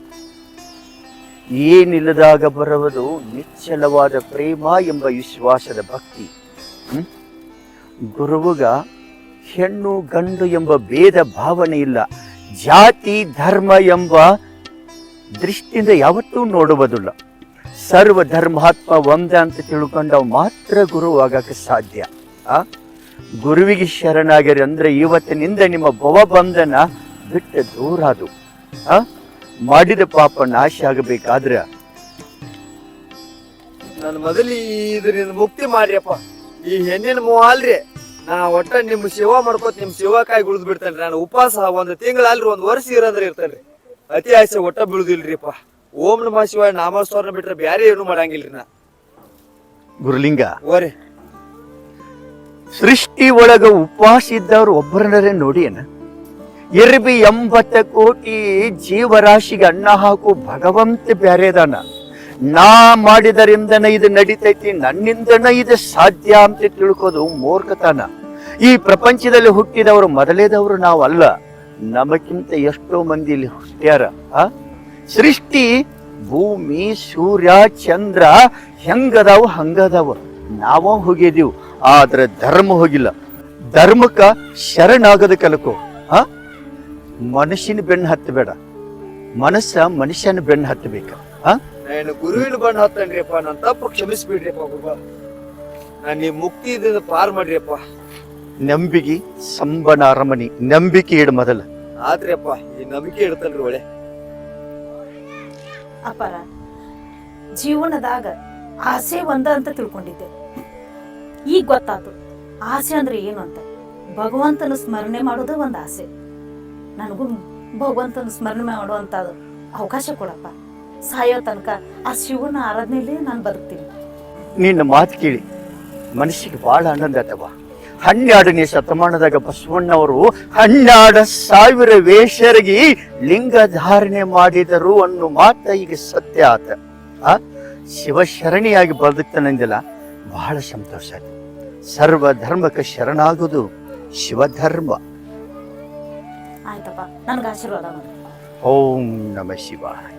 ಏನಿಲ್ಲದಾಗ ಬರುವುದು ನಿಶ್ಚಲವಾದ ಪ್ರೇಮ ಎಂಬ ವಿಶ್ವಾಸದ ಭಕ್ತಿ ಗುರುವುಗ ಹೆಣ್ಣು ಗಂಡು ಎಂಬ ಭೇದ ಭಾವನೆ ಇಲ್ಲ ಜಾತಿ ಧರ್ಮ ಎಂಬ ದೃಷ್ಟಿಯಿಂದ ಯಾವತ್ತೂ ನೋಡುವುದಿಲ್ಲ ಸರ್ವ ಧರ್ಮಾತ್ಮ ಒಂದ ಅಂತ ತಿಳ್ಕೊಂಡವ್ ಮಾತ್ರ ಗುರುವಾಗಕ್ಕೆ ಸಾಧ್ಯ ಆ ಗುರುವಿಗೆ ಶರಣಾಗಿರಿ ಅಂದ್ರೆ ಇವತ್ತಿನಿಂದ ನಿಮ್ಮ ಭವಬಂಧನ ಬಿಟ್ಟು ದೂರ ಅದು ಆ ಮಾಡಿದ ಪಾಪ ನಾಶ ಆಗಬೇಕಾದ್ರ ನಾನು ಮೊದಲು ಇದರಿಂದ ಮುಕ್ತಿ ಮಾಡ್ರಿಯಪ್ಪ ಈ ಹೆಣ್ಣಿನ ಮೋಹ ಅಲ್ರಿ ನಾ ಒಟ್ಟ ನಿಮ್ ಸೇವಾ ಮಾಡ್ಕೋತ ನಿಮ್ ಸೇವಾಕಾಯಿ ಉಳಿದ್ ಬಿಡ್ತೇನ್ರಿ ನಾನು ಉಪವಾಸ 1 ತಿಂಗಳ ಅಲ್ರಿ 1 ವರ್ಷ ಇರೋದ್ರ ಇರ್ತೇನ್ರಿ ಅತಿ ಆಸೆ ಒಟ್ಟ ಬೀಳುದಿಲ್ರಿಪ್ಪ ಓಂ ನಮಃ ಶಿವಾಯ ನಾಮಸ್ವರಣ ಬಿಟ್ರೆ ಬ್ಯಾರೆ ಏನು ಮಾಡಂಗಿಲ್ರಿ ನಾ ಗುರುಲಿಂಗ ಓರಿ ಸೃಷ್ಟಿ ಒಳಗ ಉಪವಾಸ ಇದ್ದವ್ರು ಒಬ್ಬರನ್ನೇ ನೋಡಿ ಏನ 80 ಕೋಟಿ ಜೀವರಾಶಿಗೆ ಅನ್ನ ಹಾಕು ಭಗವಂತ ಬ್ಯಾರೆದಾನ ನಾ ಮಾಡಿದರಿಂದನ ಇದು ನಡೀತೈತಿ ನನ್ನಿಂದನ ಇದು ಸಾಧ್ಯ ಅಂತ ತಿಳ್ಕೋದು ಮೂರ್ಖತನ ಈ ಪ್ರಪಂಚದಲ್ಲಿ ಹುಟ್ಟಿದವರು ಮೊದಲೇದವರು ನಾವಲ್ಲ ನಮಗಿಂತ ಎಷ್ಟೋ ಮಂದಿ ಇಲ್ಲಿ ಹುಟ್ಟ್ಯಾರ ಸೃಷ್ಟಿ ಭೂಮಿ ಸೂರ್ಯ ಚಂದ್ರ ಹೆಂಗದಾವ ಹಂಗದಾವ ನಾವ ಹೋಗಿದೀವಿ, ಆದ್ರೆ ಧರ್ಮ ಹೋಗಿಲ್ಲ. ಧರ್ಮಕ್ಕ ಶರಣಾಗದ ಕಲಕೋ. ಮನುಷ್ಯನ ಬೆನ್ನು ಹತ್ತಬೇಡ, ಮನುಷ್ಯನ ಬೆನ್ನು ಹತ್ತಬೇಕ. ನಾನು ಗುರುವಿನ ಬಣ್ಣ ಹತ್ತನ್ರಿಪ್ಪ, ನನ್ನ ತಪ್ಪು ಕ್ಷಮಿಸ್ಬಿಡ್ರಿಪ್ಪ ಗುರು. ನಾನು ಈ ಮುಕ್ತಿಯಿಂದ ಪಾರ್ ಮಾಡ್ರಿಯಪ್ಪ. ನಂಬಿಕೆ ಸಂಬನ ಅರಮನಿ, ನಂಬಿಕೆ ಇಡ ಮೊದಲ. ಆದ್ರಪ್ಪ ಈ ನಂಬಿಕೆ ಇಡ್ತಲ್ರಿ ಒಳ್ಳೆ. ಅಪಾರ ಜೀವನದಾಗ ಆಸೆ ಒಂದ ಅಂತ ತಿಳ್ಕೊಂಡಿದ್ದೆ. ಈಗ ಗೊತ್ತಾತು ಆಸೆ ಅಂದ್ರೆ ಏನು ಅಂತ. ಭಗವಂತನ ಸ್ಮರಣೆ ಮಾಡೋದು ಒಂದು ಆಸೆ. ನನಗೂ ಭಗವಂತನ ಸ್ಮರಣೆ ಮಾಡುವಂತ ಅವಕಾಶ ಕೊಡಪ್ಪ. ಸಾಯೋ ತನಕ ಆ ಶಿವನ ಆರಾಧನೆಯಲ್ಲಿ ನಾನು ಬದುಕ್ತೀನಿ. ನಿನ್ನ ಮಾತು ಕೇಳಿ ಮನಸ್ಸಿಗೆ ಬಹಳ ಆನಂದ ಆತವ. 12ನೇ ಶತಮಾನದಾಗ ಬಸವಣ್ಣವರು 12,000 ವೇಷರಿಗೆ ಲಿಂಗ ಧಾರಣೆ ಮಾಡಿದರು ಅನ್ನೋ ಮಾತ ಈಗ ಸತ್ಯ ಆತ. ಶಿವಶರಣಿಯಾಗಿ ಬದುಕ್ತಾನಂದಿಲ್ಲ, ಬಹಳ ಸಂತೋಷ ಆಯ್ತು. ಸರ್ವ ಧರ್ಮಕ್ಕೆ ಶರಣಾಗುವುದು ಶಿವಧರ್ಮ. ಆಯ್ತಪ್ಪ, ನನ್ಗೆ ಆಶೀರ್ವಾದ ಮಾಡಿ. ಓಂ ನಮಃ ಶಿವಾಯ.